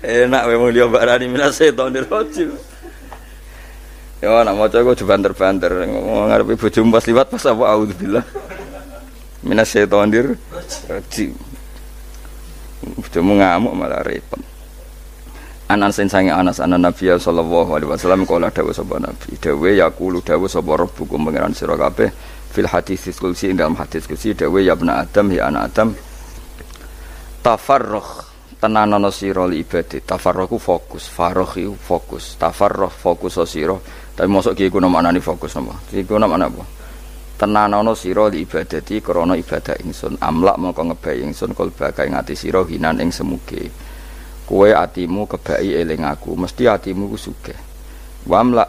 Enak memang dia barani minasyaitonir rajim. Ya nak maca kok banter-banter ngarepe bojomu pas liwat pas apa auzubillah. Minasyaitonir rajim. Bojomu ngamuk malah repot. Anas sange Anas anan Nabi sallallahu alaihi wasallam kala dawuh sapa Nabi dawuh yaqulu dawuh sapa rabbukum pangeran sira kabeh fil hadis qudsi dalam hadis qudsi dawuh ya ibnu adam ya anak adam tafarrugh tenanono sira li ibadah tafarrugh fokus faragh fokus tafarrugh fokus sira tapi mosok ki iku maknane fokus napa iku maknane apa tenanono sira li ibadati krana ibadah ingsun amlak mongko ngebayi ingsun kalbaka ing ati sira hinan ing semuge kowe atimu kebaki eling aku mesti atimu ku sugih wamla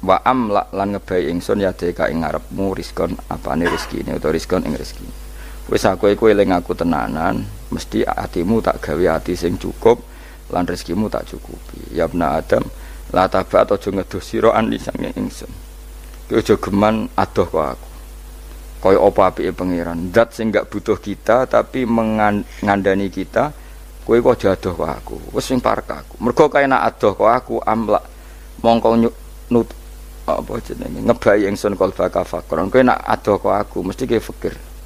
wa amla lan ngebai ingsun ya deka ing ngarepmu rizkon apane rezekine utawa rizkon ing rezeki. Wis aku iku eling aku tenanan, mesti atimu tak gawe ati sing cukup lan rezekimu tak cukupi. Ya bna Adam, la tabat aja ngedoh sira ani sange ingsun. Ki aja geman adoh kok aku. Kaya apa apike pangeran, zat sing gak butuh kita tapi mengandani kita, kowe kok aja adoh kok aku. Wis sing parek aku. Mergo kaya nak adoh kok aku amlak mongko nut apa jenenge ngebai ingsun kalbaka fakron. Kowe nak adoh kok aku mesti ke fikir.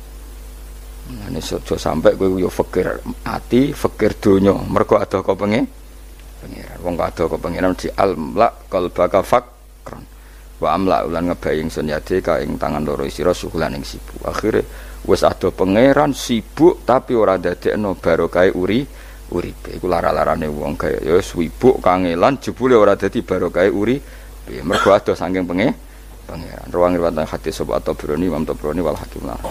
Ini sojo sampai gue yo fikir ati, fikir dunya. Mergo adoh kok pengiran. Wong adoh kok pengiran di almla kalbaka fakron. Wa amla ulan ngebai ingsun yade ka ing tangan loro sira sukulan ing sibuk. Akhire wis adoh pangeran sibuk tapi ora dadekno barokah uripe. Iku lara-larane wong kaya ya sibuk kangelan jebule ora dadi barokah uripe. Mergo adoh saking pangeran. Ruang riwayat hadis sapa Tabrani Imam Tabrani wal Hakim lah.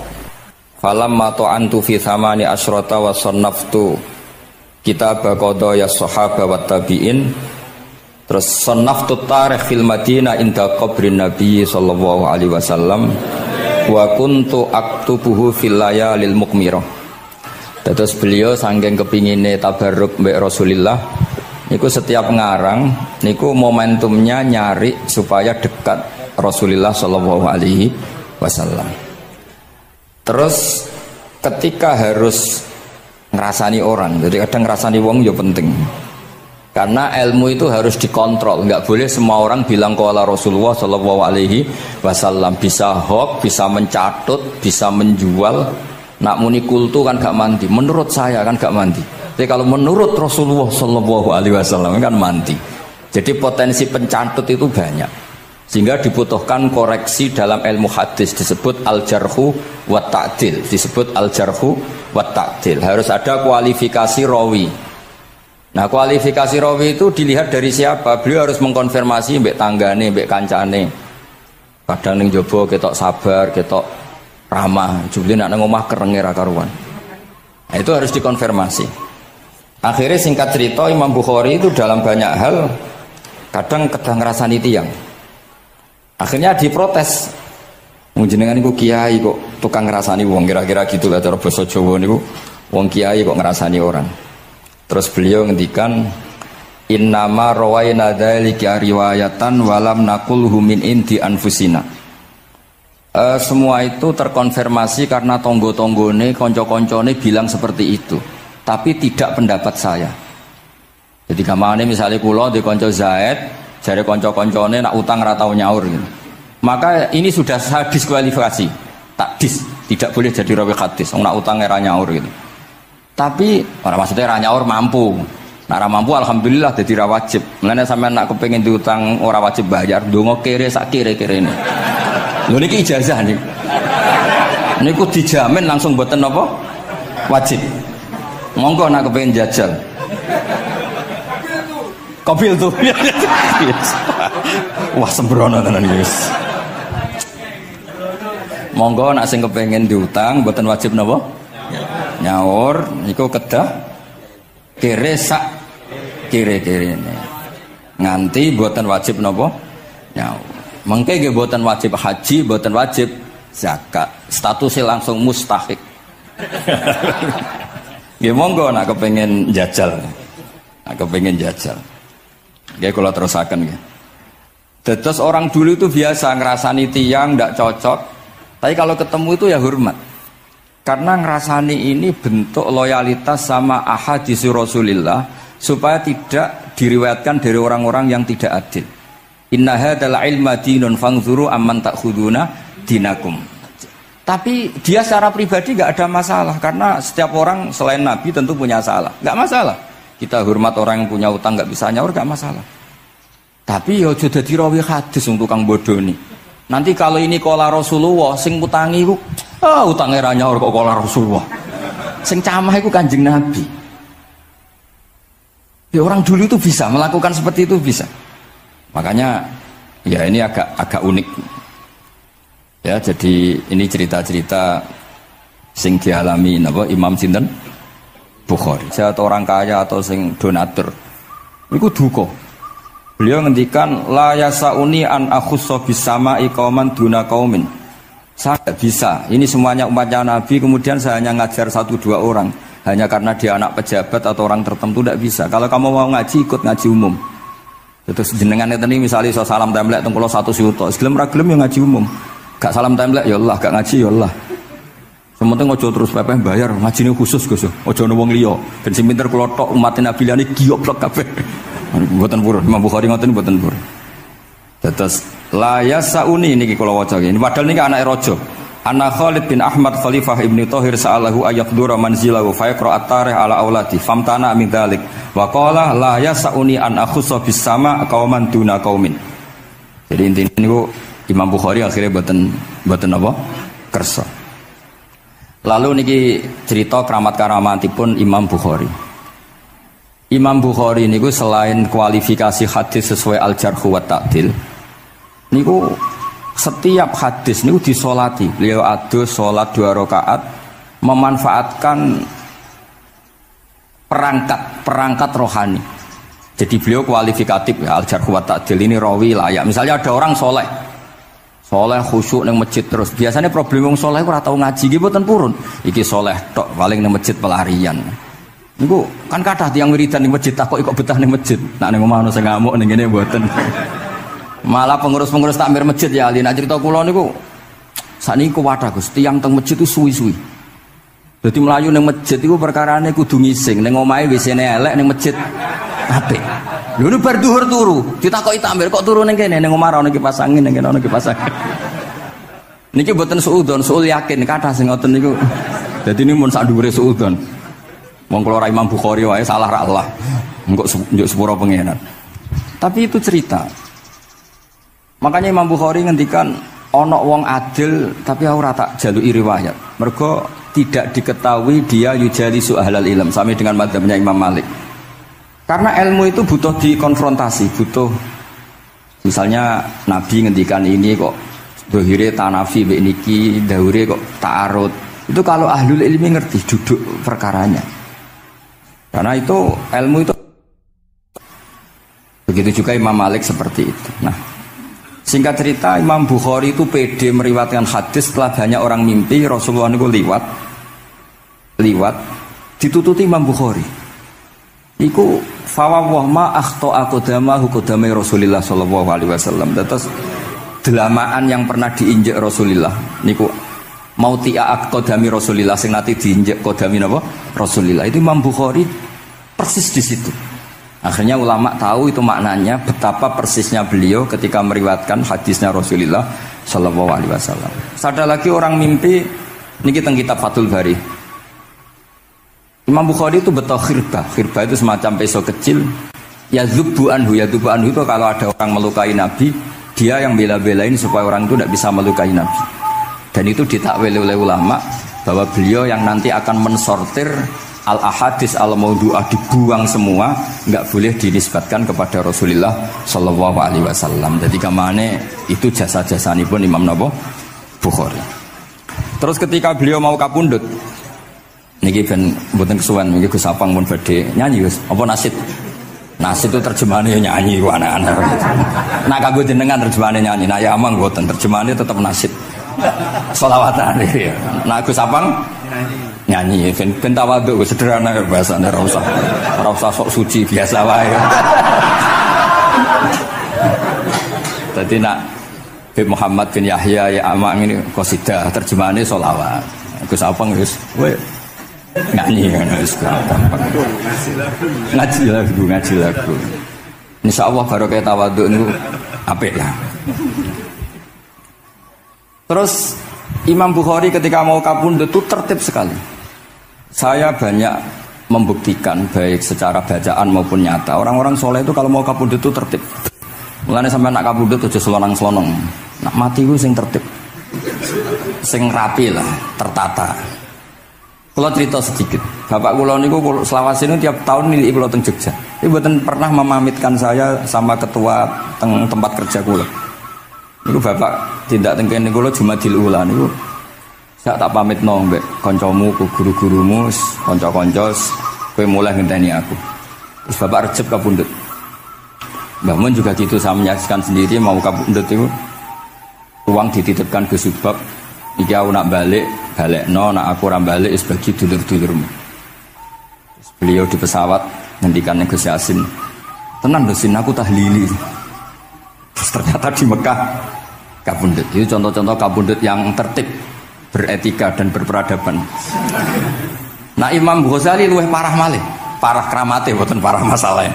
Falamma ta'antu fi thamani asyrata wa sannaftu kitab qada ya sahaba wa tabi'in. Terus sannaftu tarikh fil Madinah inda qabrin Nabi sallallahu alaihi wasallam wa kuntu aktubuhu fil layalil muqmirah. Terus beliau saking kepingine tabarruk mbek Rasulillah niku setiap ngarang niku momentumnya nyari supaya dekat Rasulullah sallallahu alaihi wasallam. Terus ketika harus ngerasani orang, jadi kadang ngerasani wong ya penting. Karena ilmu itu harus dikontrol, nggak boleh semua orang bilang qala Rasulullah sallallahu alaihi wasallam, bisa hoax, bisa mencatut, bisa menjual. Nak muni kultu kan gak mandi, menurut saya kan gak mandi. Jadi kalau menurut Rasulullah sallallahu alaihi wasallam kan mandi. Jadi potensi pencatut itu banyak. Sehingga dibutuhkan koreksi dalam ilmu hadis disebut al-jarhu wa ta'dil, disebut al-jarhu wa ta'dil. Harus ada kualifikasi rawi. Nah, kualifikasi rawi itu dilihat dari siapa? Beliau harus mengkonfirmasi mbek tanggane, mbek kancane. Kadang ning jaba ketok sabar, ketok ramah, jebule nek nang omah kerenge ra karuan. Nah, itu harus dikonfirmasi. Akhirnya singkat cerita Imam Bukhari itu dalam banyak hal kadang ngrasani tiyang. Akhirnya diprotes. Jenengan niku kiai kok tukang ngrasani wong, kira-kira gitulah cara basa Jawa niku. Wong kiai kok ngrasani orang. Terus beliau ngendikan innama rawaina dzalika riwayatan walam naqulhu min indi anfusina. Semua itu terkonfirmasi karena tonggo-tonggone, konco-koncone bilang seperti itu. Tapi tidak pendapat saya. Jadi gamane misalnya kula di konco Zaid jare kanca-kancane nak utang ora tau nyaur gitu. Maka ini sudah saya diskualifikasi. Takdis, tidak boleh jadi rawi hadis. Wong nak utang ora nyaur gitu. Tapi ora maksudnya ora nyaur mampu. Nak ora mampu alhamdulillah dadi ra wajib. Mulane sampean nak kepengin diutang ora wajib bayar, ndonga kere sak kere-kerene. Lho niki ijazah niku. Niku dijamin langsung mboten napa? Wajib. Monggo nak kepengin jajal. Kobil tuh. Wah sembrono tenan iki. Monggo nak sing kepengin diutang mboten wajib napa? Nyaur niku kedah kere sak kere-kerene. Nganti mboten wajib napa? Nyaur. Mengke nggih mboten wajib haji, mboten wajib zakat. Statusnya langsung mustahik. Nggih monggo nak kepengin jajal. Nak kepengin jajal. Nggih kula terusaken nggih. Terus orang dulu itu biasa ngerasani tiang tidak cocok, tapi kalau ketemu itu ya hormat. Karena ngerasani ini bentuk loyalitas sama ahadits Rasulillah supaya tidak diriwayatkan dari orang-orang yang tidak adil. Inna hadzal ilma dinun fanzuru amman ta'khuduna dinakum. Tapi dia secara pribadi nggak ada masalah karena setiap orang selain Nabi tentu punya salah, nggak masalah. Kita hormat orang yang punya utang nggak bisa nyaur nggak masalah. Tapi ya aja dadi rawi hadis untuk tukang bodoni. Nanti kalau ini qala Rasulullah sing utangi ku utange ra nyaur kok qala Rasulullah. Sing camah iku Kanjeng Nabi. Ya orang dulu itu bisa melakukan seperti itu bisa. Makanya ya ini agak unik. Ya jadi ini cerita-cerita sing dialami napa Imam sinten Bukhari. Saya atau orang kaya atau sing donatur. Iku duka. Beliau ngendikan la yasauni an akhussa bis sama'i qauman duna qaumin. Saya tidak bisa. Ini semuanya umatnya Nabi, kemudian saya hanya ngajar 1-2 orang hanya karena dia anak pejabat atau orang tertentu, tidak bisa. Kalau kamu mau ngaji, ikut ngaji umum. Terus jenengan itu nih misalnya so salam templek teng kula 1 juta, gelem ra gelem ya ngaji umum. Gak salam templek ya Allah, gak ngaji ya Allah. Sementing ojo terus pepeh bayar, ngajine khusus Gus. Ojo ono wong liya. Ben sing pinter kula tok umat Nabi liyane giyoblok kabeh. Mboten purun, Imam Bukhari ngoten mboten purun. Terus la yasauni niki kula waca iki. Padahal niki anake raja. Anna Khalid bin Ahmad Khalifah Ibnu Thahir sa'alahu ayaqdura manzilahu fa yaqra at-tarikh ala auladi famtana min dzalik wa qala la yasauni an akhussa bis sama qauman duna qaumin. Jadi intine niku Imam Bukhari akhirnya boten apa? Kersa. Lalu niki cerita keramat-keramatipun Imam Bukhari. Imam Bukhari niku selain kualifikasi hadis sesuai al-jarh wa ta'dil, niku setiap hadis niku disolati. Beliau adus salat 2 rakaat, memanfaatkan perangkat rohani. Jadi beliau kualifikatif ya, al-jarh wa ta'dil ini rawi layak. Misalnya ada orang soleh khusyuk nang masjid terus. Biasanya problem wong soleh ora tau ngaji nggih mboten purun. Iki soleh tok paling nang masjid pelarian. Niku kan kathah tiyang wiridan ning masjid takok kok betah ning masjid. Nek ning omah ono sing ngamuk ning kene mboten. Malah pengurus-pengurus takmir masjid ya ali. Nek cerita kula niku sakniku kuwathah Gus, tiyang teng masjid itu suwi-suwi. Dadi mlayu ning masjid iku perkarane kudu ngising, ning omahe WC-ne elek ning masjid apik. Lho nu bar dhuwur turu, ditakoki takmir kok turu ning kene ning omah ana kipas angin ning kene ana kipas angin. Niki mboten suudzon, suul yakin kathah sing ngoten niku. Dadi ini mun sak dhuwure suudzon. Wong kula Imam Bukhari wae salah ra Allah. Engko njuk sepuro pengenan. Tapi itu cerita. Makanya Imam Bukhari ngendikan ana wong adil tapi ora tak jaluki riwayat. Mergo tidak diketahui dia yujalisu ahlal ilm, sama dengan madzhabnya Imam Malik. Karena ilmu itu butuh dikonfrontasi, butuh misalnya Nabi ngendikan ini kok dohire tanafi mbek niki, dahure kok ta'arud. Itu kalau ahlul ilmi ngerti duduk perkaranya. Karena itu ilmu itu. Begitu juga Imam Malik seperti itu. Nah, singkat cerita Imam Bukhari itu pede meriwayatkan hadis setelah banyak orang mimpi Rasulullah itu liwat ditututi Imam Bukhari. Iku fawwah ma akhta aqdamahu qadamai Rasulillah sallallahu alaihi wasallam. Terus delamaan yang pernah diinjek Rasulullah niku mautia aqdami Rasulillah sing nate diinjek qadami napa Rasulillah. Itu Imam Bukhari persis di situ. Akhirnya ulama tahu itu maknanya betapa persisnya beliau ketika meriwayatkan hadisnya Rasulullah sallallahu alaihi wasallam. Ada lagi orang mimpi niki teng kitab Fathul Bari. Imam Bukhari itu betul khirbah itu semacam peso kecil. Yadzubu anhu itu kalau ada orang melukai Nabi, dia yang bela-belain supaya orang itu tidak bisa melukai Nabi. Dan itu ditakwil oleh ulama bahwa beliau yang nanti akan mensortir al-ahadis al-maudu'ah, dibuang semua, nggak boleh dinisbatkan kepada Rasulullah sallallahu alaihi wasallam. Jadi kemana itu jasa-jasanya pun Imam Bukhari. Terus ketika beliau mau kapundhut, niki ben mboten kesuwen niki Gus Sapang pun badhe nyanyi Gus. Apa nasid? Nasid itu terjemahannya nyanyi ku anak-anak. Nah kanggo jenengan terjemahannya nyanyi. Nah ya amang mboten terjemahannya tetap nasid. Sholawatan ya. Nah Gus Sapang nyanyi ben tawadhu sederhana bahasane ora usah sok suci biasa wae. Dadi nak Muhammad bin Yahya ya amang ini qasidah terjemahannya sholawat. Gus Sapang wis nyanyi kan gampang. Ngaji lagu. Insyaallah barokah tawadhu niku apik lah. Terus Imam Bukhari ketika mau kapundhut itu tertib sekali. Saya banyak membuktikan baik secara bacaan maupun nyata. Orang-orang soleh itu kalau mau kapundhut itu tertib. Mulane sampai nak kapundhut aja selonang-selonong. Nak mati ku sing tertib. Sing rapi lah, tertata. Kalau cerita sedikit, bapak kula niku selawase niku tiap tahun nilai kula teng Jogja. Ibu mboten pernah memamitkan saya sama ketua tempat kerja kula. Niku bapak tindak teng kene kula Jumadil Ula niku sak tak pamitno mbek kancamu, guru-gurumu, kanca-kanca kowe mulai ngenteni aku. Terus bapak Recep kapundhut. Mbah Mun juga gitu, saya menyaksikan sendiri mau kabundut itu uang dititipkan ke Subak, iki aku nak balik no, nak aku ora balik wis bagi dulur-dulurmu. Beliau di pesawat ngendikan Gus Yasin, tenan lho Sin aku tahlili. Terus ternyata di Mekah kabundut. Itu contoh-contoh kabundut yang tertib, beretika dan berperadaban. Nah Imam Ghazali luwih parah malih, parah kramate boten parah masalahnya.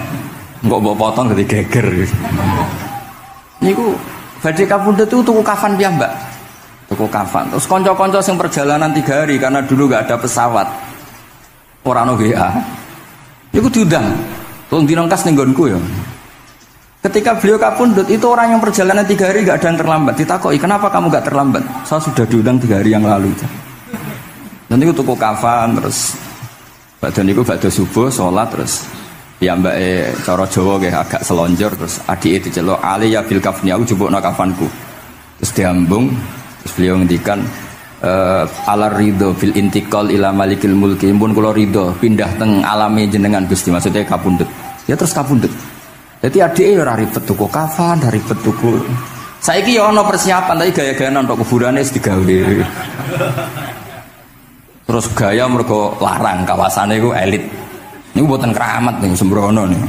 Engko mbok potong dadi geger. Niku badhe kabundut itu tuku kafan piyambak. Tuku kafan. Terus kanca-kanca sing perjalanan 3 hari karena dulu enggak ada pesawat. Ora ono WA. Niku diundang. Tolong dinongkas ning nggonku ya. Ketika beliau kabundut itu orang yang perjalanan 3 hari enggak ada yang terlambat. Ditakoki, "Kenapa kamu enggak terlambat?" "Saya sudah diundang 3 hari yang lalu." Dan niku tuku kafan terus badan niku badhe subuh salat terus piyambake cara Jawa nggih agak selonjor terus adike diceluk Ali ya bil kafni aku jupukno kafanku. Terus diambung terus beliau ngendikan alar ridho bil intiqal ila malikil mulki pun kula ridho pindah teng alame jenengan Gusti maksudnya kabundut. Ya terus kabundut. Jadi adike ora ribet tuku kafan, ora ribet tuku. Saiki ya ana persiapan tapi gaya-gayaan untuk kuburane wis digawe. Terus gaya mergo larang kawasane iku elit. Niku mboten keramat ning sembrono niku.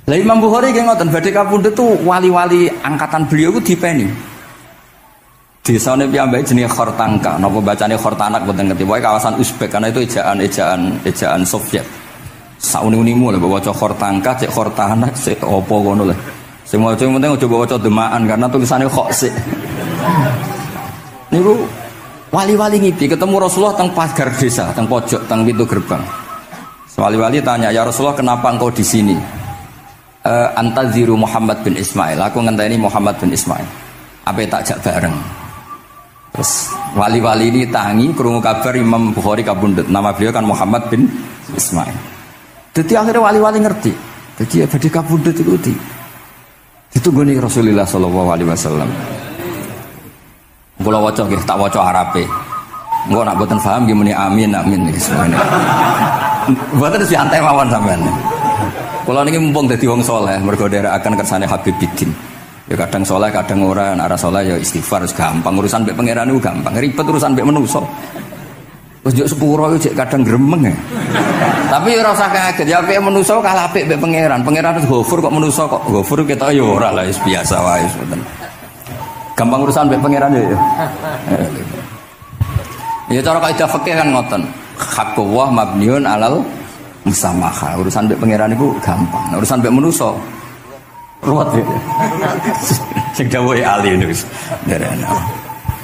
Lah Imam Bukhari nggih ngoten badhe kabundut tuh wali-wali angkatan beliau ku dipeni. Desane piyambake jenenge Khortangka, napa bacane Khortanak mboten ngerti. Pokoke kawasan Uzbek karena itu ejaan Soviet. Sauni-unimu lho waca Khortangka, cek Khortanak, cek apa ngono lho. Sing maca penting aja waca demaan karena tulisannya kok sik. Niku wali-wali ngipi ketemu Rasulullah teng pagar desa, teng pojok, teng pintu gerbang. Wali-wali tanya, "Ya Rasulullah, kenapa engkau di sini?" Antaziru Muhammad bin Ismail. Aku ngenteni Muhammad bin Ismail. Apa tak jak bareng. Terus wali-wali ini tangi krungu kabar Imam Bukhari kabundut. Nama beliau kan Muhammad bin Ismail. Jadi akhirnya wali-wali ngerti. Jadi ya badhe kabundut itu ditunggoni Rasulullah sallallahu alaihi wasallam. Kula waca nggih tak waca Arabe. Engko nak mboten paham nggih muni amin nggih semene. Mboten santai mawon sampean. Kula niki mumpung dadi wong saleh mergo nderekaken kersane Habib Bidin. Ya kadang saleh kadang ora, nek ora saleh ya istighfar wis gampang. Urusan mbek pangeran niku gampang. Ribet urusan mbek manusa. Wis njuk sepuro iku jek kadang gremeng ya. Tapi ora usah kaget ya apike manusa kalah apik mbek pangeran. Pangeran wis Ghafur kok manusa kok Ghafur ketok ya ora lah wis biasa wae mboten. Gampang urusan mbek pangeran ya. Ya cara kaidah fikih kan ngoten. Haqqullah mabniun alal musamaha. Urusan mbek pangeran iku gampang. Urusan mbek manusa ruwet ya. Sing dawuhe ahli niku wis nderene.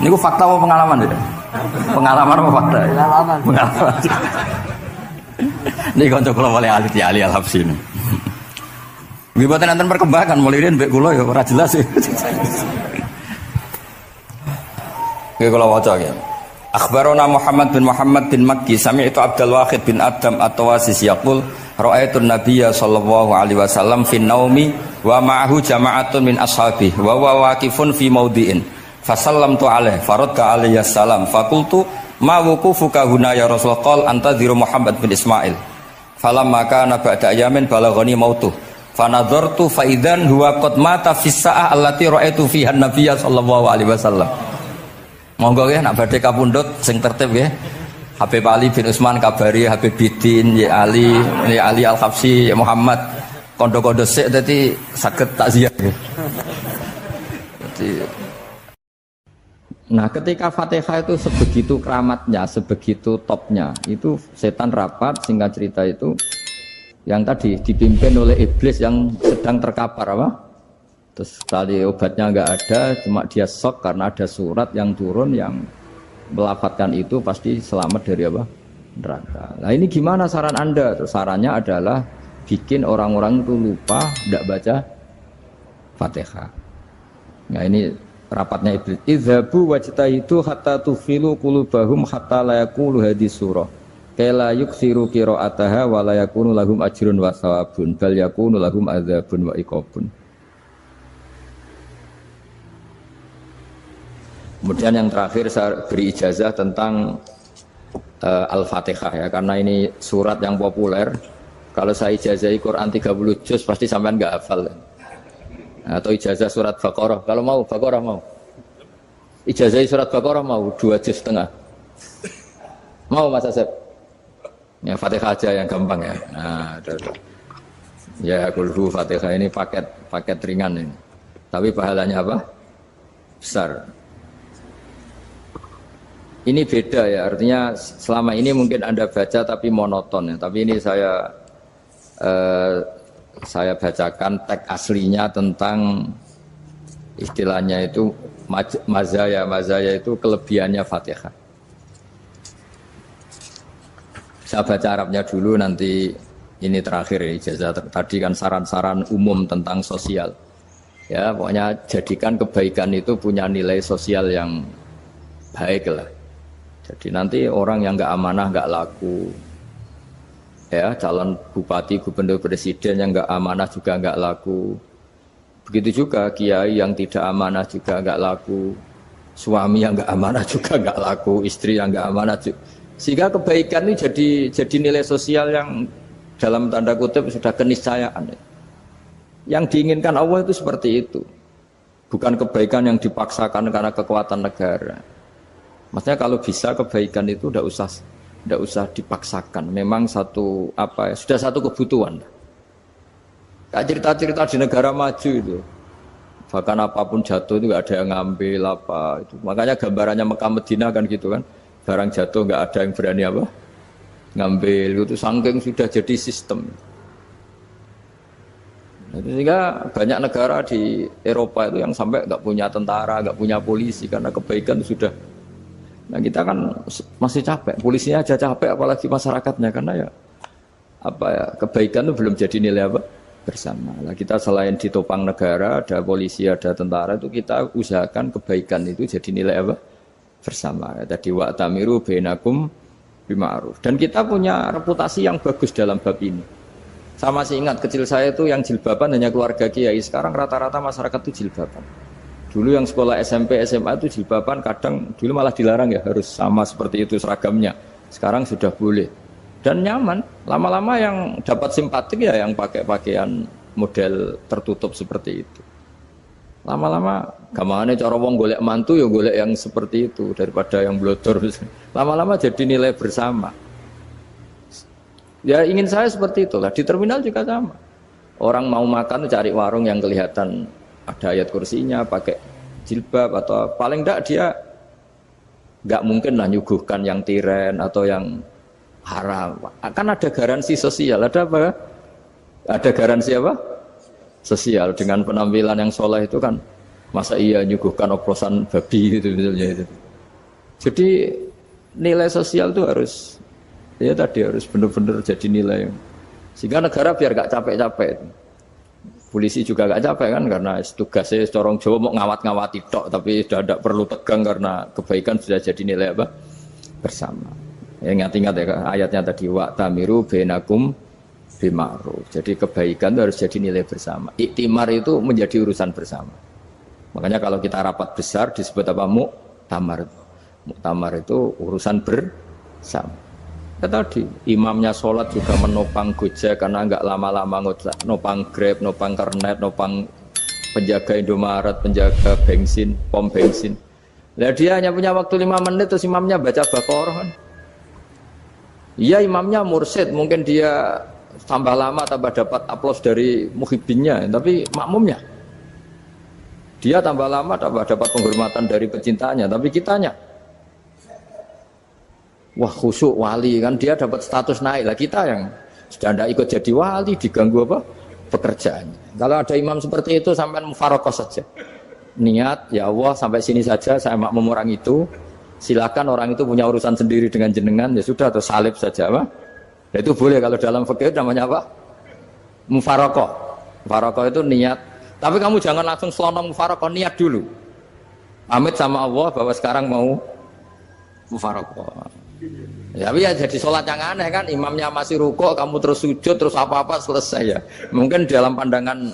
Niku fakta apa pengalaman ya? Pengalaman apa fakta? Pengalaman. Niki kanca kula wali ahli al-Habsyi. Nggih boten enten perkembangan mulai mbek kula ya ora jelas ya. Nggih kula waca ya. Akhbarana Muhammad bin Makki sami'tu Abdul Wahid bin Adam at-Tawasis yaqul ra'aitu an-nabiyya sallallahu alaihi wasallam fi naumi wa ma'ahu jama'atun min ashabihi wa huwa waqifun fi mawdi'in fasallamtu alaihi faradda alayhi salam faqultu ma wuqufuka huna ya Rasulullah qala antaziru Muhammad bin Ismail falamma kana ba'da ayamin balaghani mautuh fanadhartu fa idzan huwa qad mata fi sa'ah allati ra'aitu fiha an-nabiyya sallallahu alaihi wasallam. Monggo nggih nak badhe kapundhut sing tertib nggih. Habib Ali bin Utsman kabari Habib Bidin ya Ali Al-Habsyi ya Muhammad kondo-kondo sik dadi saged takziah nggih. Nah, ketika Fatihah itu sebegitu keramatnya, sebegitu topnya, itu setan rapat singkat cerita itu yang tadi dipimpin oleh iblis yang sedang terkapar apa? Terus tali obatnya enggak ada, cuma dia shock karena ada surat yang turun yang melafatkan itu pasti selamat dari apa? Neraka. Nah ini gimana saran Anda? Terus sarannya adalah bikin orang-orang itu lupa tidak baca Fatihah. Nah ini rapatnya iblis. Idzabu wajtahidu hatta tufilu qulubahum hatta la yaqulu hadis surah. Kala yuksiru qira'ataha wa la yakunu lahum ajrun wa thawabun bal yakunu lahum adzabun wa iqabun. Kemudian yang terakhir saya beri ijazah tentang Al-Fatihah ya, karena ini surat yang populer Kalau saya ijazahi Quran 30 juz pasti sampean nggak hafal. Atau ijazah surat Baqarah. Kalau mau Baqarah mau. Ijazahi surat Baqarah mau 2 juz setengah. Mau Mas Asep? Ya Fatihah aja yang gampang ya. Nah, ada. Ya kulhu Fatihah ini paket ringan ini. Tapi pahalanya apa? Besar. Ini beda ya, artinya selama ini mungkin Anda baca tapi monoton ya. Tapi ini saya bacakan teks aslinya tentang istilahnya itu mazaya itu kelebihannya Fatihah. Saya baca Arabnya dulu, nanti ini terakhir ya, ijazah tadi kan saran-saran umum tentang sosial. Ya, pokoknya jadikan kebaikan itu punya nilai sosial yang baik lah. Jadi nanti orang yang nggak amanah nggak laku, ya calon bupati, gubernur, presiden yang nggak amanah juga nggak laku. Begitu juga kiai yang tidak amanah juga nggak laku, suami yang nggak amanah juga nggak laku, istri yang nggak amanah juga. Sehingga kebaikan ini jadi nilai sosial yang dalam tanda kutip sudah keniscayaan. Yang diinginkan Allah itu seperti itu, bukan kebaikan yang dipaksakan karena kekuatan negara. Maksudnya kalau bisa kebaikan itu tidak usah dipaksakan. Memang sudah satu kebutuhan. Kayak cerita-cerita di negara maju itu, bahkan apapun jatuh itu nggak ada yang ngambil apa itu. Makanya gambarannya Mekah Medina kan gitu kan, barang jatuh nggak ada yang berani apa ngambil. Itu saking sudah jadi sistem. Sehingga banyak negara di Eropa itu yang sampai nggak punya tentara, nggak punya polisi karena kebaikan itu sudah. Nah kita kan masih capek, polisinya aja capek apalagi masyarakatnya, karena ya kebaikan itu belum jadi nilai apa bersama. Nah kita selain ditopang negara, ada polisi, ada tentara, itu kita usahakan kebaikan itu jadi nilai apa bersama. Tadi wa'tamiru bainakum bima'ruf. Dan kita punya reputasi yang bagus dalam bab ini. Saya masih ingat kecil saya itu yang jilbaban hanya keluarga kiai. Sekarang rata-rata masyarakat itu jilbaban. Dulu yang sekolah SMP, SMA itu jilbaban kadang dulu malah dilarang ya, harus sama seperti itu seragamnya. Sekarang sudah boleh dan nyaman. Lama-lama yang dapat simpatik ya yang pakai pakaian model tertutup seperti itu. Lama-lama gamane cara wong golek mantu ya golek yang seperti itu daripada yang blodor. Lama-lama jadi nilai bersama. Ya ingin saya seperti itulah. Di terminal juga sama. Orang mau makan cari warung yang kelihatan ada ayat kursinya, pakai jilbab, atau paling enggak dia enggak mungkin lah nyuguhkan yang tiren atau yang haram. Kan ada garansi sosial, ada apa? Ada garansi apa? Sosial dengan penampilan yang soleh itu kan, masa iya nyuguhkan oplosan babi gitu misalnya itu. Jadi nilai sosial itu harus benar-benar jadi nilai. Sehingga negara biar enggak capek-capek. Polisi juga gak capek kan, karena tugasnya corong Jawa mau ngawat-ngawati tok, tapi sudah tidak perlu tegang karena kebaikan sudah jadi nilai apa bersama. Ya, ingat-ingat ya ayatnya tadi, wa'tamiru bainakum bima'ruf. Jadi kebaikan itu harus jadi nilai bersama. Iktimar itu menjadi urusan bersama. Makanya kalau kita rapat besar disebut apa? Muktamar. Muktamar itu urusan bersama. Ya tadi, imamnya sholat juga menopang Gojek karena nggak lama-lama nopang Grab, nopang Kernet, nopang penjaga Indomaret, penjaga bensin, pom bensin. Nah dia hanya punya waktu 5 menit terus imamnya baca Baqarah kan. Iya imamnya mursyid, mungkin dia tambah lama tambah dapat aplaus dari muhibbinnya, tapi makmumnya dia tambah lama tambah dapat penghormatan dari pecintanya, tapi kitanya wah khusyuk wali kan, dia dapat status naik lah. Kita yang sudah tidak ikut jadi wali diganggu apa pekerjaannya. Kalau ada imam seperti itu sampai mufarokoh saja, niat ya Allah sampai sini saja saya makmum orang itu, silakan orang itu punya urusan sendiri dengan jenengan ya sudah, atau salib saja apa. Nah, itu boleh kalau dalam fikih namanya apa mufarokoh. Mufarokoh itu niat, tapi kamu jangan langsung selonong mufarokoh, niat dulu pamit sama Allah bahwa sekarang mau mufarokoh. Ya, tapi ya jadi sholat yang aneh kan, imamnya masih rukuk, kamu terus sujud, terus apa-apa selesai ya. Mungkin dalam pandangan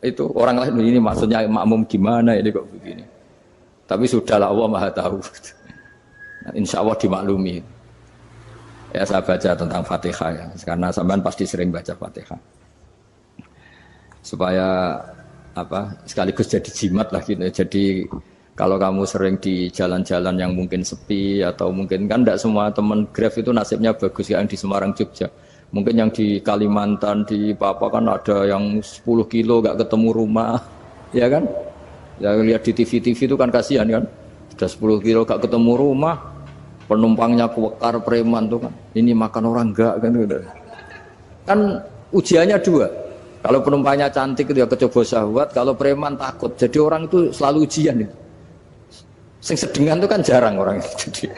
itu orang lain ini maksudnya makmum gimana ini kok begini. Tapi sudahlah Allah Maha tahu. Insya Allah dimaklumi. Ya saya baca tentang Fatihah ya, karena sampean pasti sering baca Fatihah. Supaya apa? Sekaligus jadi jimat lah gitu. Jadi kalau kamu sering di jalan-jalan yang mungkin sepi atau mungkin kan tidak semua teman Grab itu nasibnya bagus yang di Semarang Jogja. Mungkin yang di Kalimantan di Papua kan ada yang 10 kilo gak ketemu rumah, ya kan? Ya lihat di TV-TV itu kan kasihan kan. Sudah 10 kilo gak ketemu rumah. Penumpangnya kuwekar preman tuh kan, ini makan orang enggak kan gitu. Kan ujiannya dua. Kalau penumpangnya cantik itu ya kecoba syahwat, kalau preman takut. Jadi orang itu selalu ujian itu. Sing sedengan itu kan jarang orang itu.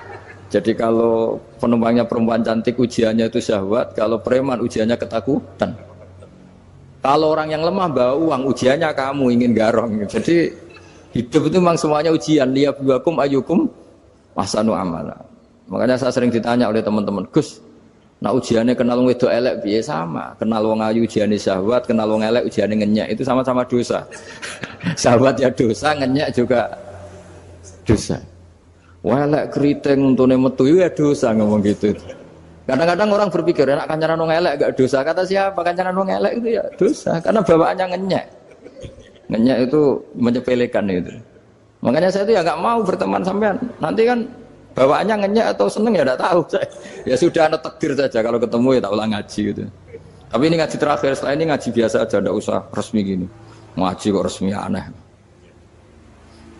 Jadi kalau penumpangnya perempuan cantik ujiannya itu syahwat, kalau preman ujiannya ketakutan. Kalau orang yang lemah bawa uang ujiannya kamu ingin garong. Jadi hidup itu memang semuanya ujian. Liyabluwakum ayyukum ahsanu amala. Makanya saya sering ditanya oleh teman-teman, Gus, nah ujiannya kenal wong wedok elek piye sama, kenal wong ayu ujiannya syahwat, kenal wong elek ujiannya ngenyek, itu sama-sama dosa. Syahwat ya dosa, ngenyek juga dosa. Wah elek keriting untune metu ya dosa ngomong gitu. Kadang-kadang orang berpikir enak kancanan wong elek gak dosa. Kata siapa kancanan wong elek itu ya dosa, karena bawaannya ngenyek. Ngenyek itu menyepelekan itu. Makanya saya itu ya nggak mau berteman sampean. Nanti kan bawaannya ngenyek atau seneng ya tidak tahu. Ya sudah ada takdir saja kalau ketemu ya tak ulang ngaji gitu. Tapi ini ngaji terakhir, setelah ini ngaji biasa aja, tidak usah resmi gini. Ngaji kok resmi aneh.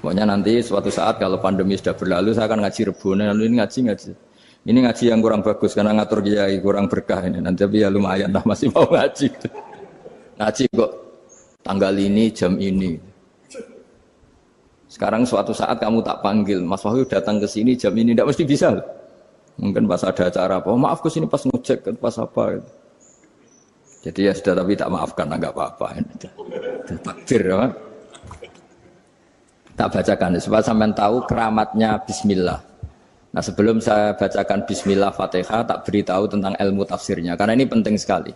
Pokoknya nanti suatu saat kalau pandemi sudah berlalu saya akan ngaji Rebone, lalu ini ngaji. Ini ngaji yang kurang bagus karena ngatur kiai kurang berkah ini. Nanti tapi ya lumayan lah masih mau ngaji. Ngaji kok tanggal ini jam ini. Sekarang suatu saat kamu tak panggil, Mas Wahyu datang ke sini jam ini, tidak mesti bisa. Mungkin pas ada acara apa, maaf ke sini pas ngecek, pas apa. Gitu. Jadi ya sudah, tapi tak maafkan, enggak apa-apa. Takdir, ya. Tak bacakan, supaya sampean tahu keramatnya Bismillah. Nah sebelum saya bacakan Bismillah Fatihah, tak beritahu tentang ilmu tafsirnya, karena ini penting sekali.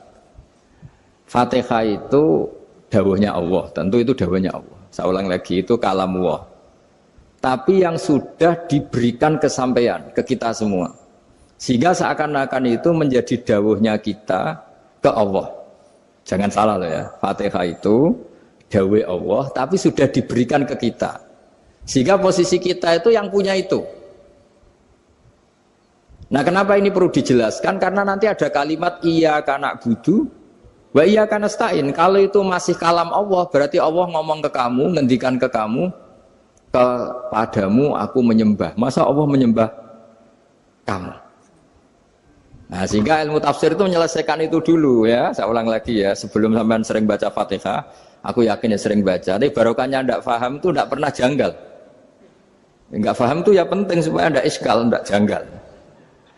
Fatihah itu dawuhnya Allah, tentu itu dawuhnya Allah. Saya ulang lagi, itu kalamullah. Tapi yang sudah diberikan kesampaian ke kita semua. Sehingga seakan-akan itu menjadi dawuhnya kita ke Allah. Jangan salah loh ya. Fatihah itu dawuh Allah, tapi sudah diberikan ke kita. Sehingga posisi kita itu yang punya itu. Nah kenapa ini perlu dijelaskan? Karena nanti ada kalimat iyyaka na'budu wa iyyaka nasta'in. Kalau itu masih kalam Allah, berarti Allah ngomong ke kamu, ngendikan ke kamu, kepadamu aku menyembah. Masa Allah menyembah kamu? Nah, sehingga ilmu tafsir itu menyelesaikan itu dulu ya. Saya ulang lagi ya, sebelum sampean sering baca Fatihah, aku yakin ya sering baca. Tapi barokahnya ndak paham itu ndak pernah janggal. Enggak paham itu ya penting supaya ndak iskal, ndak janggal.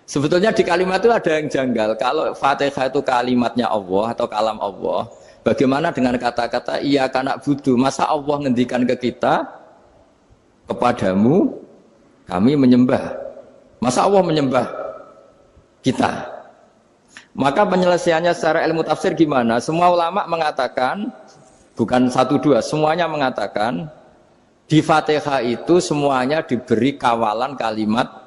Sebetulnya di kalimat itu ada yang janggal. Kalau Fatihah itu kalimatnya Allah atau kalam Allah, bagaimana dengan kata-kata iyyaka na'budu? Masa Allah ngendikan ke kita, kepadamu kami menyembah. Masa Allah menyembah kita? Maka penyelesaiannya secara ilmu tafsir gimana? Semua ulama mengatakan, bukan satu dua, semuanya mengatakan di Fatihah itu semuanya diberi kawalan kalimat.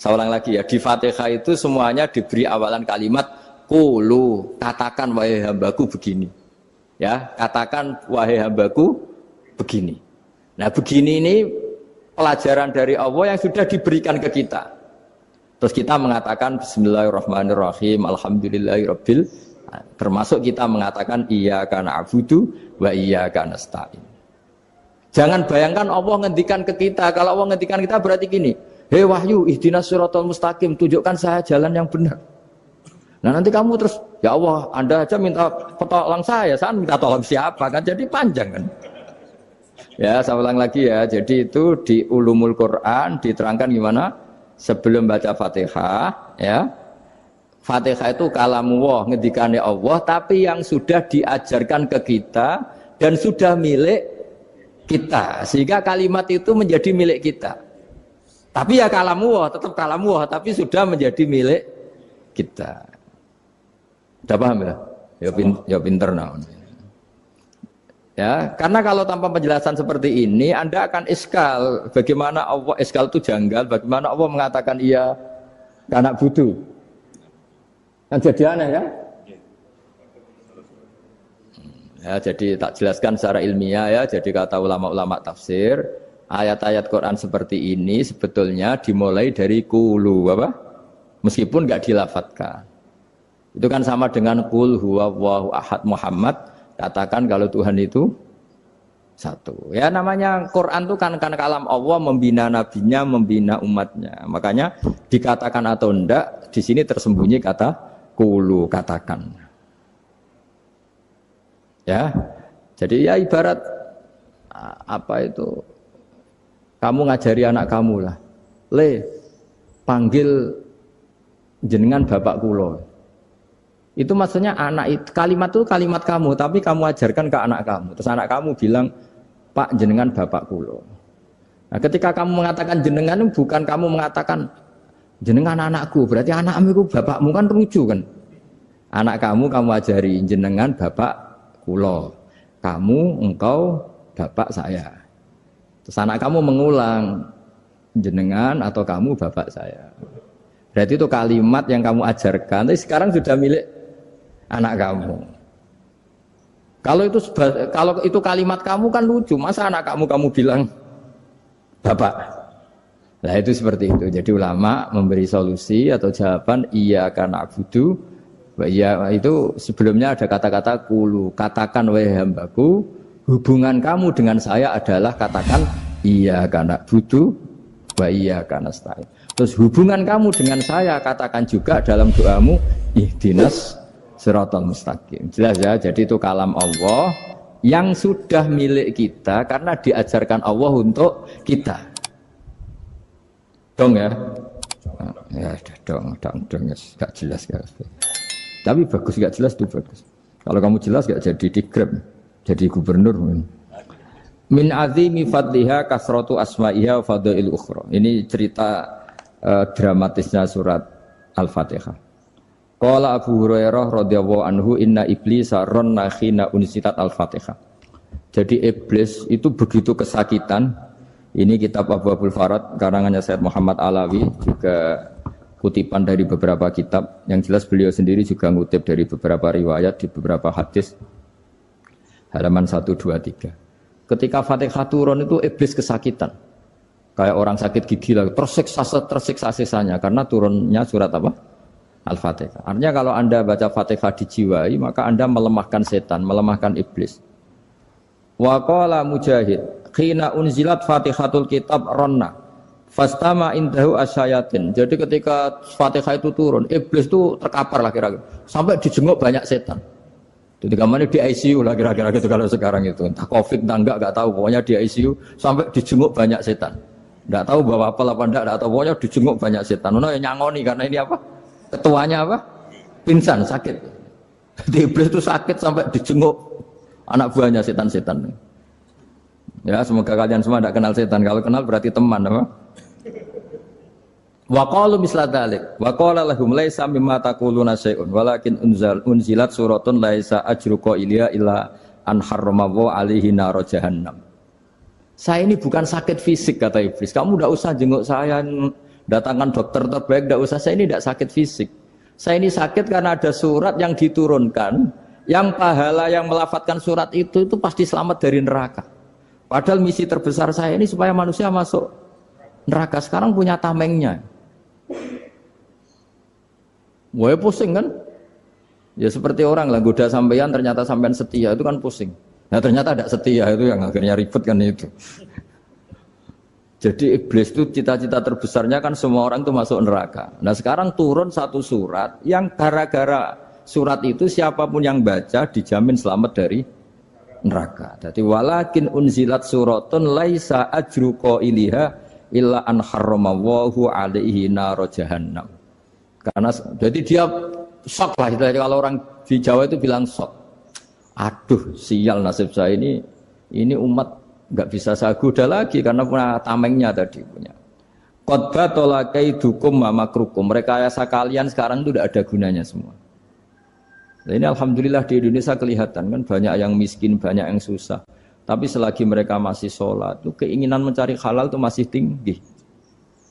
Saya ulang lagi ya, di Fatihah itu semuanya diberi awalan kalimat qulu, katakan wahai hambaku begini. Ya, katakan wahai hambaku begini. Nah, begini ini pelajaran dari Allah yang sudah diberikan ke kita. Terus kita mengatakan bismillahirrahmanirrahim, alhamdulillahirabbil, termasuk kita mengatakan iyyaka na'budu wa iyyaka nasta'in. Jangan bayangkan Allah ngendikan ke kita. Kalau Allah ngendikan kita berarti gini, hei Wahyu, ihdinas siratal mustaqim, tunjukkan saya jalan yang benar. Nah nanti kamu terus, ya Allah, Anda aja minta tolong saya minta tolong siapa kan? Jadi panjang kan? Ya, saya ulang lagi ya. Jadi itu di Ulumul Quran diterangkan gimana? Sebelum baca Fatihah, ya. Fatihah itu kalamullah, ngendikane Allah, tapi yang sudah diajarkan ke kita dan sudah milik kita. Sehingga kalimat itu menjadi milik kita. Tapi ya kalamullah, tetap kalamullah, tapi sudah menjadi milik kita. Sudah paham ya? Ya pinter nah. Ya, karena kalau tanpa penjelasan seperti ini, Anda akan iskal. Bagaimana Allah iskal itu janggal? Bagaimana Allah mengatakan iya karena butuh? Kan jadi aneh kan? Ya, jadi tak jelaskan secara ilmiah ya. Jadi kata ulama-ulama tafsir, ayat-ayat Quran seperti ini sebetulnya dimulai dari kulu apa? Meskipun nggak dilafatkan. Itu kan sama dengan qul huwallahu ahad Muhammad, katakan kalau Tuhan itu satu. Ya namanya Quran itu kan kalam Allah, membina nabinya, membina umatnya. Makanya dikatakan atau enggak di sini tersembunyi kata qulu, katakan. Ya, jadi ya ibarat apa itu? Kamu ngajari anak kamu lah, le panggil jenengan bapak kulo. Itu maksudnya anak itu kalimat itu kalimat kamu, tapi kamu ajarkan ke anak kamu. Terus anak kamu bilang, Pak jenengan bapak kulo. Nah, ketika kamu mengatakan jenengan bukan kamu mengatakan jenengan anakku, berarti anakmu itu bapakmu kan lucu kan? Anak kamu ajari jenengan bapak kulo, kamu engkau bapak saya. Terus anak kamu mengulang jenengan atau kamu bapak saya. Berarti itu kalimat yang kamu ajarkan, tapi sekarang sudah milik anak kamu. Kalau itu kalimat kamu kan lucu, masa anak kamu bilang bapak. Nah itu seperti itu. Jadi ulama memberi solusi atau jawaban iya karena abudu. Ya itu sebelumnya ada kata-kata kulu, katakan wahai hambaku, hubungan kamu dengan saya adalah katakan iya karena butuh, wa iya karena stain. Terus hubungan kamu dengan saya katakan juga dalam doamu ihdinas siratal mustaqim. Jelas ya, jadi itu kalam Allah yang sudah milik kita karena diajarkan Allah untuk kita. Dong ya? Ya dong, gak jelas gak. Tapi bagus, gak jelas itu bagus. Kalau kamu jelas gak jadi digrab, jadi gubernur. Min azimi fadliha kasratu asma'iha wa fadail ukhra. Ini cerita dramatisnya surat Al-Fatihah. Qala Abu Hurairah radhiyallahu anhu inna iblisa ranna khina unsitat Al-Fatihah. Jadi iblis itu begitu kesakitan. Ini kitab Abu Abul Farad karangannya Sayyid Muhammad Alawi, juga kutipan dari beberapa kitab. Yang jelas beliau sendiri juga ngutip dari beberapa riwayat di beberapa hadis. Halaman 1, 2, 3. Ketika Fatihah turun itu iblis kesakitan. Kayak orang sakit gigi lah, tersiksa sisanya karena turunnya surat apa? Al-Fatihah. Artinya kalau Anda baca Fatihah dijiwai, maka Anda melemahkan setan, melemahkan iblis. Wa qala Mujahid, khina unzilat Fatihatul kitab ronna fastama indahu asyayatin. Jadi ketika Fatihah itu turun, iblis itu terkapar lah kira-kira. Sampai dijenguk banyak setan. Jadi kemana di ICU lah kira-kira gitu kalau sekarang itu. Entah COVID entah enggak tahu. Pokoknya di ICU sampai dijenguk banyak setan. Enggak tahu bawa apa enggak tahu. Pokoknya dijenguk banyak setan. Ono yang nyangoni karena ini apa? Ketuanya apa? Pingsan, sakit. Jadi iblis itu sakit sampai dijenguk anak buahnya setan-setan. Ya semoga kalian semua tidak kenal setan. Kalau kenal berarti teman apa? Wa qalu misla dzalik wa qala lahum laisa mimma taquluna syai'un walakin unzilat suratun laisa ajruqa ilya illa an harrama alaihi nar jahannam. Saya ini bukan sakit fisik kata iblis. Kamu tidak usah jenguk saya, datangkan dokter terbaik, tidak usah. Saya ini tidak sakit fisik. Saya ini sakit karena ada surat yang diturunkan, yang pahala yang melafatkan surat itu pasti selamat dari neraka. Padahal misi terbesar saya ini supaya manusia masuk neraka. Sekarang punya tamengnya. Wah pusing kan? Ya seperti orang lah goda sampean ternyata sampean setia itu kan pusing. Nah ternyata tidak setia itu yang akhirnya ribet kan itu. Jadi iblis itu cita-cita terbesarnya kan semua orang itu masuk neraka. Nah sekarang turun satu surat yang gara-gara surat itu siapapun yang baca dijamin selamat dari neraka. Jadi walakin unzilat suratun laisa ajru qailiha illa an harramallahu alaihi nar jahannam. Karena jadi dia shock lah itu kalau orang di Jawa itu bilang shock. Aduh sial nasib saya ini umat nggak bisa saya goda lagi karena punya tamengnya tadi punya. Qad batala kaidukum wa makrukum. Rekayasa kalian sekarang itu tidak ada gunanya semua. Nah, ini alhamdulillah di Indonesia kelihatan kan banyak yang miskin, banyak yang susah. Tapi selagi mereka masih sholat, itu keinginan mencari halal itu masih tinggi.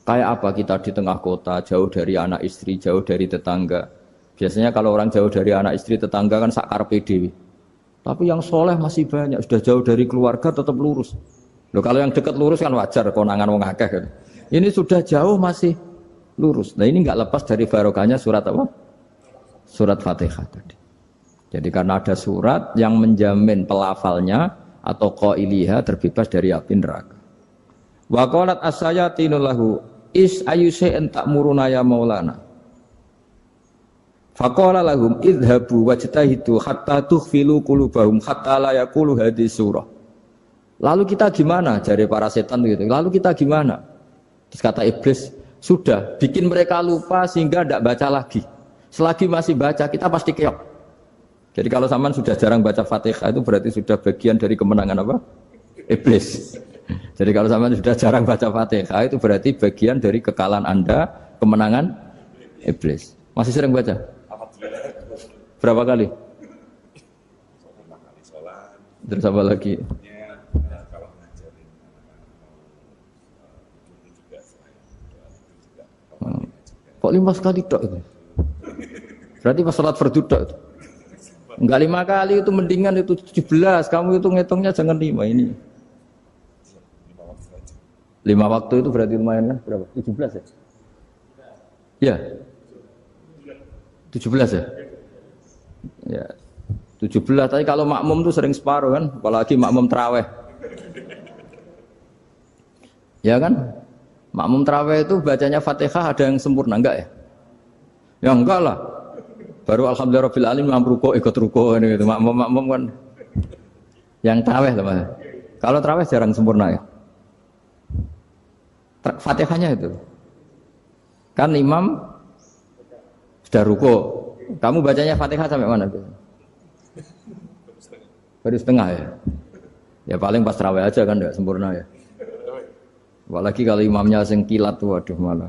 Kayak apa kita di tengah kota, jauh dari anak istri, jauh dari tetangga. Biasanya kalau orang jauh dari anak istri tetangga kan sakar PDW. Tapi yang soleh masih banyak, sudah jauh dari keluarga tetap lurus. Loh kalau yang dekat lurus kan wajar, konangan wong akeh kan. Ini sudah jauh masih lurus. Nah ini nggak lepas dari barokahnya surat apa? Surat Fatihah tadi. Jadi karena ada surat yang menjamin pelafalnya atau qailiha terbebas dari api neraka. Wa qalat as-sayatinu lahu is ayyusai'in ta'muruna ya maulana. Faqala lahum idhabu wajtahidu hatta tukhfilu qulubahum hatta la yaqulu hadhihi surah. Lalu kita gimana? Jari para setan gitu. Lalu kita gimana? Terus kata iblis, sudah bikin mereka lupa sehingga tidak baca lagi. Selagi masih baca kita pasti keok. Jadi kalau sampean sudah jarang baca Fatihah itu berarti sudah bagian dari kemenangan apa? Iblis. Jadi kalau sampean sudah jarang baca Fatihah itu berarti bagian dari kekalahan Anda, kemenangan iblis. Masih sering baca? Berapa kali? Terus apa lagi? Kok 5 kali tok itu? Berarti pas sholat fardu tok itu. Enggak 5 kali itu mendingan itu 17. Kamu itu ngitungnya jangan 5 ini. 5 waktu itu berarti lumayan kan? Berapa? 17 ya? Iya. 17 ya? Ya. 17. Tapi kalau makmum tuh sering separuh kan, apalagi makmum tarawih. Ya kan? Makmum tarawih itu bacanya Fatihah ada yang sempurna enggak ya? Ya enggak lah. Baru alhamdulillahirabbil alamin ruko ikut ruko ini gitu. Makmum kan yang tarawih lah Mas. Kalau tarawih jarang sempurna ya. Fatihahnya itu. Kan imam sudah ruko. Kamu bacanya Fatihah sampai mana tuh? Baru setengah ya. Ya paling pas tarawih aja kan enggak sempurna ya. Apalagi kalau imamnya sing kilat waduh malah.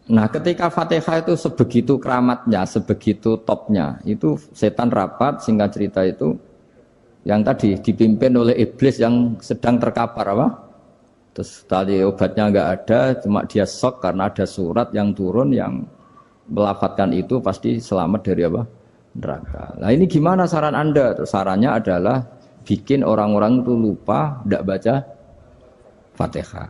Nah, ketika Fatihah itu sebegitu keramatnya, sebegitu topnya, itu setan rapat singkat cerita itu yang tadi dipimpin oleh iblis yang sedang terkapar apa? Terus tadi obatnya enggak ada, cuma dia shock karena ada surat yang turun yang melafatkan itu pasti selamat dari apa? Neraka. Nah, ini gimana saran Anda? Sarannya adalah bikin orang-orang itu lupa enggak baca Fatihah.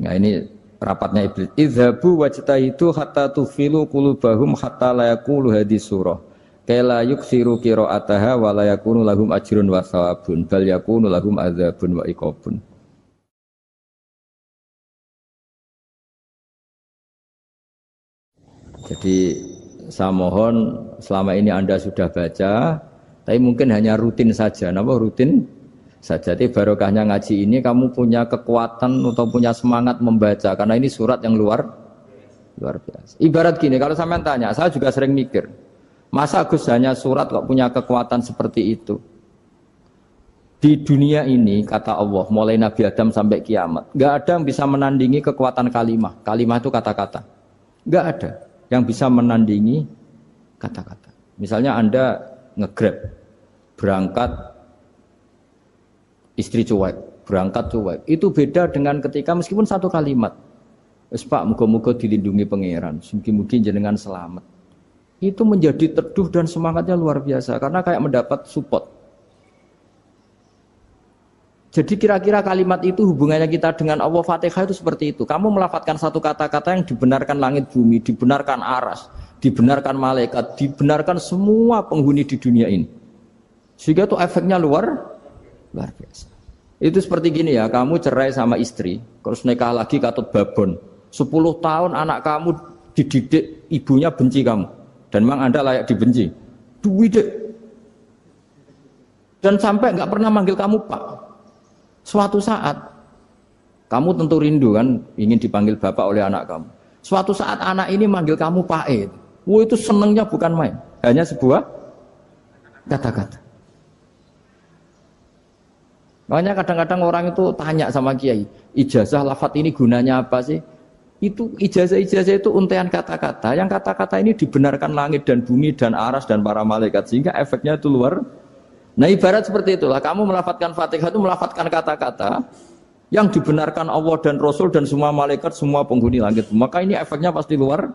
Nah ini rapatnya iblis. Idhabu wajtahidu hatta tufilu qulubahum hatta la yaqulu hadhihi surah. Kala yuksiru qira'ataha wa la yakunu lahum ajrun wa thawabun bal yakunu lahum adzabun wa iqabun. Jadi saya mohon selama ini Anda sudah baca, tapi mungkin hanya rutin saja. Napa rutin? Saja. Jadi barokahnya ngaji ini kamu punya kekuatan atau punya semangat membaca karena ini surat yang luar biasa. Ibarat gini, kalau sampean tanya, saya juga sering mikir, masa Gus hanya surat kok punya kekuatan seperti itu? Di dunia ini kata Allah, mulai Nabi Adam sampai kiamat, nggak ada yang bisa menandingi kekuatan kalimah. Kalimah itu kata-kata. Nggak ada yang bisa menandingi kata-kata. Misalnya Anda nge-grab, berangkat istri cuek, berangkat cuek. Itu beda dengan ketika meskipun satu kalimat. Wes Pak, muga-muga dilindungi pangeran, mugi-mugi jenengan selamat. Itu menjadi teduh dan semangatnya luar biasa karena kayak mendapat support. Jadi kira-kira kalimat itu hubungannya kita dengan Allah Fatihah itu seperti itu. Kamu melafadzkan satu kata-kata yang dibenarkan langit bumi, dibenarkan aras, dibenarkan malaikat, dibenarkan semua penghuni di dunia ini. Sehingga itu efeknya luar biasa. Itu seperti gini ya, kamu cerai sama istri, terus nikah lagi katut babon. 10 tahun anak kamu dididik, ibunya benci kamu. Dan memang Anda layak dibenci. Dididik. Dan sampai nggak pernah manggil kamu Pak. Suatu saat, kamu tentu rindu kan, ingin dipanggil Bapak oleh anak kamu. Suatu saat anak ini manggil kamu Pak E. Wah itu senengnya bukan main. Hanya sebuah kata-kata. Makanya kadang-kadang orang itu tanya sama kiai, ijazah lafadz ini gunanya apa sih? Itu ijazah-ijazah itu untaian kata-kata. Yang kata-kata ini dibenarkan langit dan bumi dan aras dan para malaikat sehingga efeknya itu luar. Nah ibarat seperti itulah. Kamu melafadzkan Fatihah itu melafadzkan kata-kata yang dibenarkan Allah dan Rasul dan semua malaikat, semua penghuni langit. Maka ini efeknya pasti luar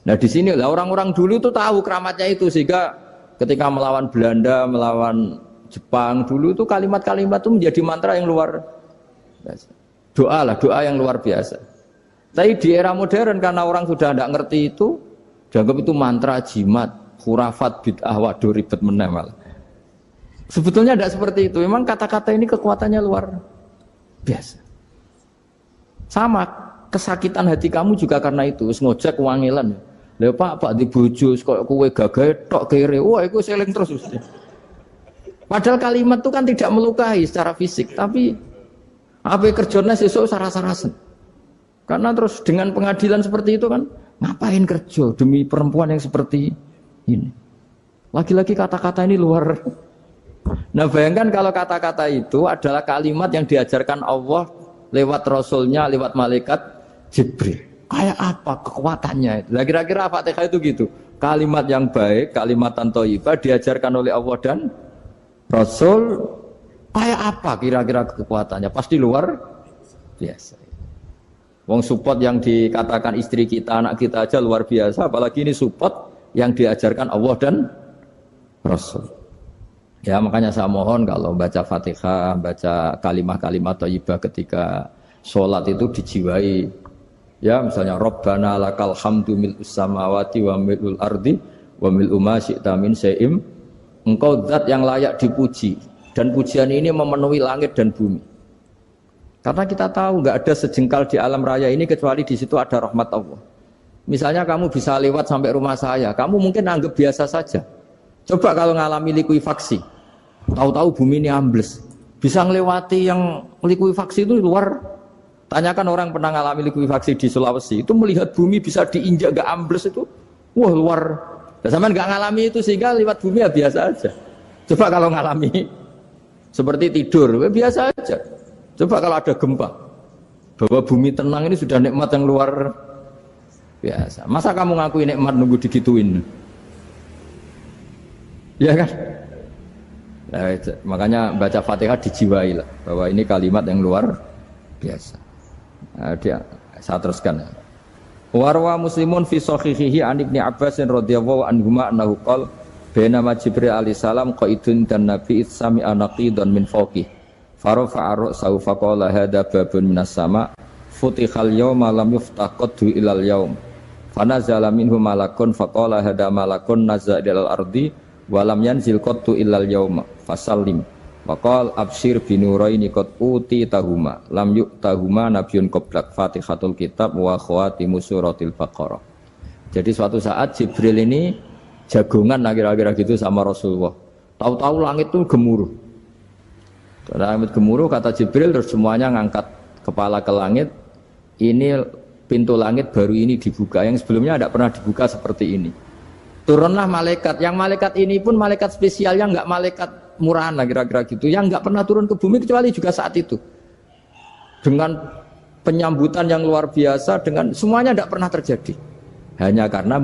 Nah di sini lah orang-orang dulu tuh tahu keramatnya itu sehingga ketika melawan Belanda, melawan Jepang dulu tuh kalimat-kalimat itu menjadi mantra yang luar biasa. Doa yang luar biasa. Tapi di era modern karena orang sudah tidak ngerti itu, dianggap itu mantra, jimat, khurafat, bid'ah, waduh ribet menemal. Sebetulnya tidak seperti itu. Memang kata-kata ini kekuatannya luar biasa. Sama kesakitan hati kamu juga karena itu. Ngojek wangilan. Lha Pak di bojo kok kowe gagah tok kere. Wah, iku seling terus. Padahal kalimat itu kan tidak melukai secara fisik, tapi apa kerjanya sesuk sarah-sarasen. Karena terus dengan pengadilan seperti itu kan ngapain kerja demi perempuan yang seperti ini. Lagi-lagi kata-kata ini luar. Nah bayangkan kalau kata-kata itu adalah kalimat yang diajarkan Allah lewat Rasulnya, lewat malaikat Jibril. Kayak apa kekuatannya itu? Nah kira-kira Fatihah itu gitu. Kalimat yang baik, kalimatan thayyibah diajarkan oleh Allah dan Rasul. Kayak apa kira-kira kekuatannya? Pasti luar biasa. Wong support yang dikatakan istri kita, anak kita aja luar biasa. Apalagi ini support yang diajarkan Allah dan Rasul. Ya makanya saya mohon kalau baca Fatihah, baca kalimat-kalimat thayyibah ketika sholat itu dijiwai. Ya misalnya Rabbana lakal hamdu mil'us samawati wa mil'ul ardi wa mil'u ma syi'ta min syai'im. Engkau zat yang layak dipuji dan pujian ini memenuhi langit dan bumi. Karena kita tahu nggak ada sejengkal di alam raya ini kecuali di situ ada rahmat Allah. Misalnya kamu bisa lewat sampai rumah saya, kamu mungkin anggap biasa saja. Coba kalau ngalami likuifaksi, tahu-tahu bumi ini ambles, bisa ngelewati yang likuifaksi itu luar. Tanyakan orang pernah ngalami likuifaksi di Sulawesi, itu melihat bumi bisa diinjak gak ambles itu, wah luar. Dan sampean gak ngalami itu sehingga lewat bumi ya biasa aja. Coba kalau ngalami seperti tidur, ya biasa aja. Coba kalau ada gempa, bahwa bumi tenang ini sudah nikmat yang luar biasa. Masa kamu ngaku nikmat nunggu digituin? Ya kan? Nah, makanya baca Fatihah dijiwai lah bahwa ini kalimat yang luar biasa. Nah, saya teruskan. Warwa Muslimun fi sahihihi an Ibnu Abbas radhiyallahu anhuma annahu qala bainama Jibril alaihi salam qaidun dan Nabi itsami anaqidan min fawqih farafa'a ra'sahu faqala hadza babun minas sama futihal yawma lam yuftah qaddu ilal yaum fanazala minhu malakun faqala hadza malakun nazza ilal ardi walam yanzil qattu illal yauma fasallim waqal absyir binuraini qad uti tahuma lam yu'tahuma nabiyyun qablak Fatihatul kitab wa khawatimus suratil baqarah. Jadi suatu saat Jibril ini jagongan kira-kira gitu sama Rasulullah. Tahu-tahu langit itu gemuruh. Langit gemuruh kata Jibril terus semuanya ngangkat kepala ke langit. Ini pintu langit baru ini dibuka, yang sebelumnya tidak pernah dibuka seperti ini. Turunlah malaikat, yang malaikat ini pun malaikat spesial, yang enggak malaikat murahan lah kira-kira gitu, yang enggak pernah turun ke bumi kecuali juga saat itu. Dengan penyambutan yang luar biasa, dengan semuanya tidak pernah terjadi. Hanya karena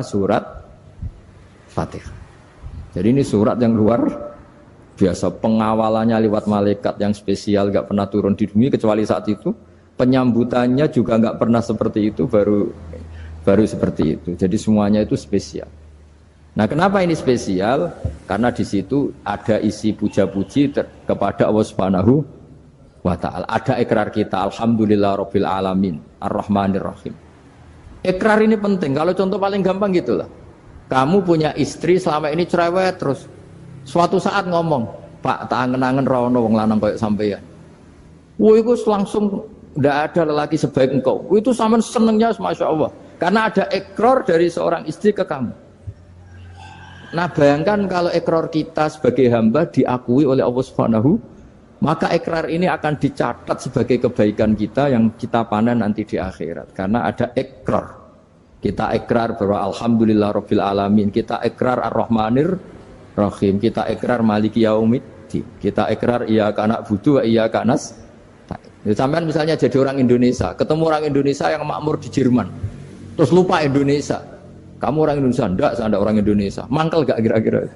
surat Fatihah. Jadi ini surat yang luar biasa, pengawalannya lewat malaikat yang spesial, enggak pernah turun di bumi kecuali saat itu. Penyambutannya juga enggak pernah seperti itu, baru seperti itu. Jadi semuanya itu spesial. Nah, kenapa ini spesial? Karena di situ ada isi puja-puji kepada Allah Subhanahu wa ta'ala. Ada ikrar kita, alhamdulillah rabbil alamin, ar-rahmanir rahim. Ikrar ini penting. Kalau contoh paling gampang gitulah. Kamu punya istri selama ini cerewet terus. Suatu saat ngomong, "Pak, tak angen-angen ra ono wong lanang koyo sampeyan." Wah, itu langsung tidak ada lelaki sebaik engkau. Itu sama senengnya, masya Allah. Karena ada ikrar dari seorang istri ke kamu. Nah bayangkan kalau ikrar kita sebagai hamba diakui oleh Allah Subhanahu, maka ikrar ini akan dicatat sebagai kebaikan kita yang kita panen nanti di akhirat. Karena ada ikrar. Kita ikrar bahwa alhamdulillah rabbil alamin. Kita ikrar ar-rahmanir rahim. Kita ikrar maliki yaumiddin. Kita ikrar iyyaka na'budu wa iyyaka nasta'in. Sampean misalnya jadi orang Indonesia, ketemu orang Indonesia yang makmur di Jerman. Terus lupa Indonesia. Kamu orang Indonesia? Enggak, saya enggak orang Indonesia. Mangkel gak kira-kira?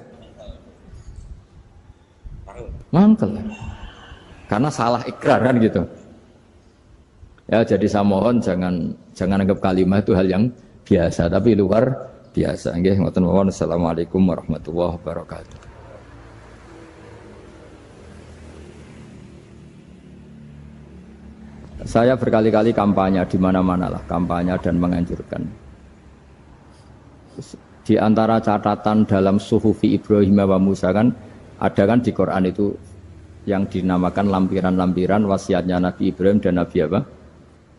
Mangkel. Karena salah ikrar kan gitu. Ya, jadi saya mohon jangan anggap kalimat itu hal yang biasa, tapi luar biasa. Nggih, ngoten mawon. Assalamualaikum warahmatullahi wabarakatuh. Saya berkali-kali kampanye di mana-mana lah, kampanye dan menganjurkan. Di antara catatan dalam Suhufi Ibrahim wa Musa kan ada kan di Quran itu yang dinamakan lampiran-lampiran wasiatnya Nabi Ibrahim dan Nabi apa?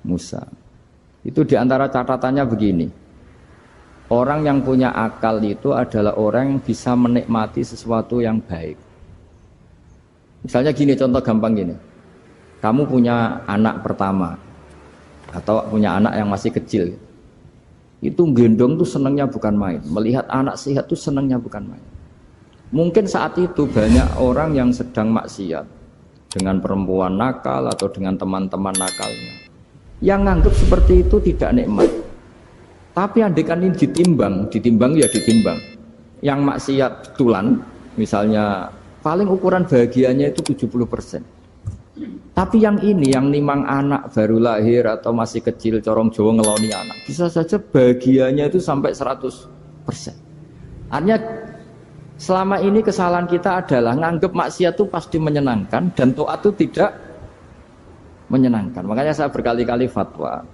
Musa. Itu di antara catatannya begini. Orang yang punya akal itu adalah orang yang bisa menikmati sesuatu yang baik. Misalnya gini, contoh gampang gini. Kamu punya anak pertama atau punya anak yang masih kecil, itu gendong tuh senangnya bukan main, melihat anak sehat tuh senangnya bukan main. Mungkin saat itu banyak orang yang sedang maksiat dengan perempuan nakal atau dengan teman-teman nakalnya, yang nganggap seperti itu tidak nikmat. Tapi andaikan ini ditimbang ya ditimbang. Yang maksiat betulan, misalnya paling ukuran bahagianya itu 70%. Tapi yang ini, yang nimang anak baru lahir atau masih kecil, corong Jawa ngeloni anak, bisa saja bahagianya itu sampai 100%. Artinya selama ini kesalahan kita adalah nganggep maksiat itu pasti menyenangkan dan taat itu tidak menyenangkan. Makanya saya berkali-kali fatwa,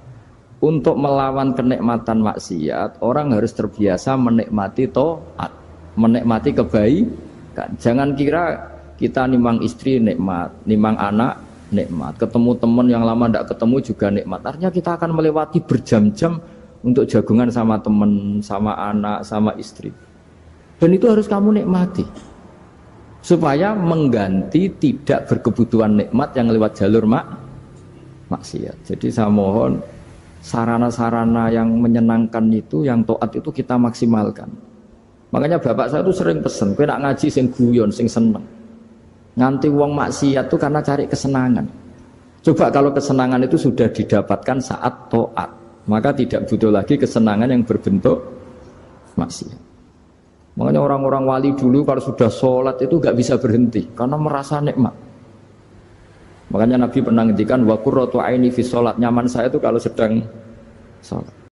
untuk melawan kenikmatan maksiat, orang harus terbiasa menikmati taat, menikmati kebaikan. Jangan kira kita nimang istri nikmat, nimang anak nikmat, ketemu teman yang lama tidak ketemu juga nikmat. Artinya kita akan melewati berjam-jam untuk jagungan sama teman, sama anak, sama istri. Dan itu harus kamu nikmati supaya mengganti tidak berkebutuhan nikmat yang lewat jalur maksiat. Jadi saya mohon sarana-sarana yang menyenangkan itu, yang taat itu kita maksimalkan. Makanya bapak saya itu sering pesen, kowe nak ngaji sing guyon, sing seneng. Nganti wong maksiat itu karena cari kesenangan. Coba kalau kesenangan itu sudah didapatkan saat taat, maka tidak butuh lagi kesenangan yang berbentuk maksiat. Makanya orang-orang wali dulu kalau sudah sholat itu gak bisa berhenti karena merasa nikmat. Makanya Nabi pernah ngendikan wa qurratu aini fi sholat, nyaman saya itu kalau sedang sholat.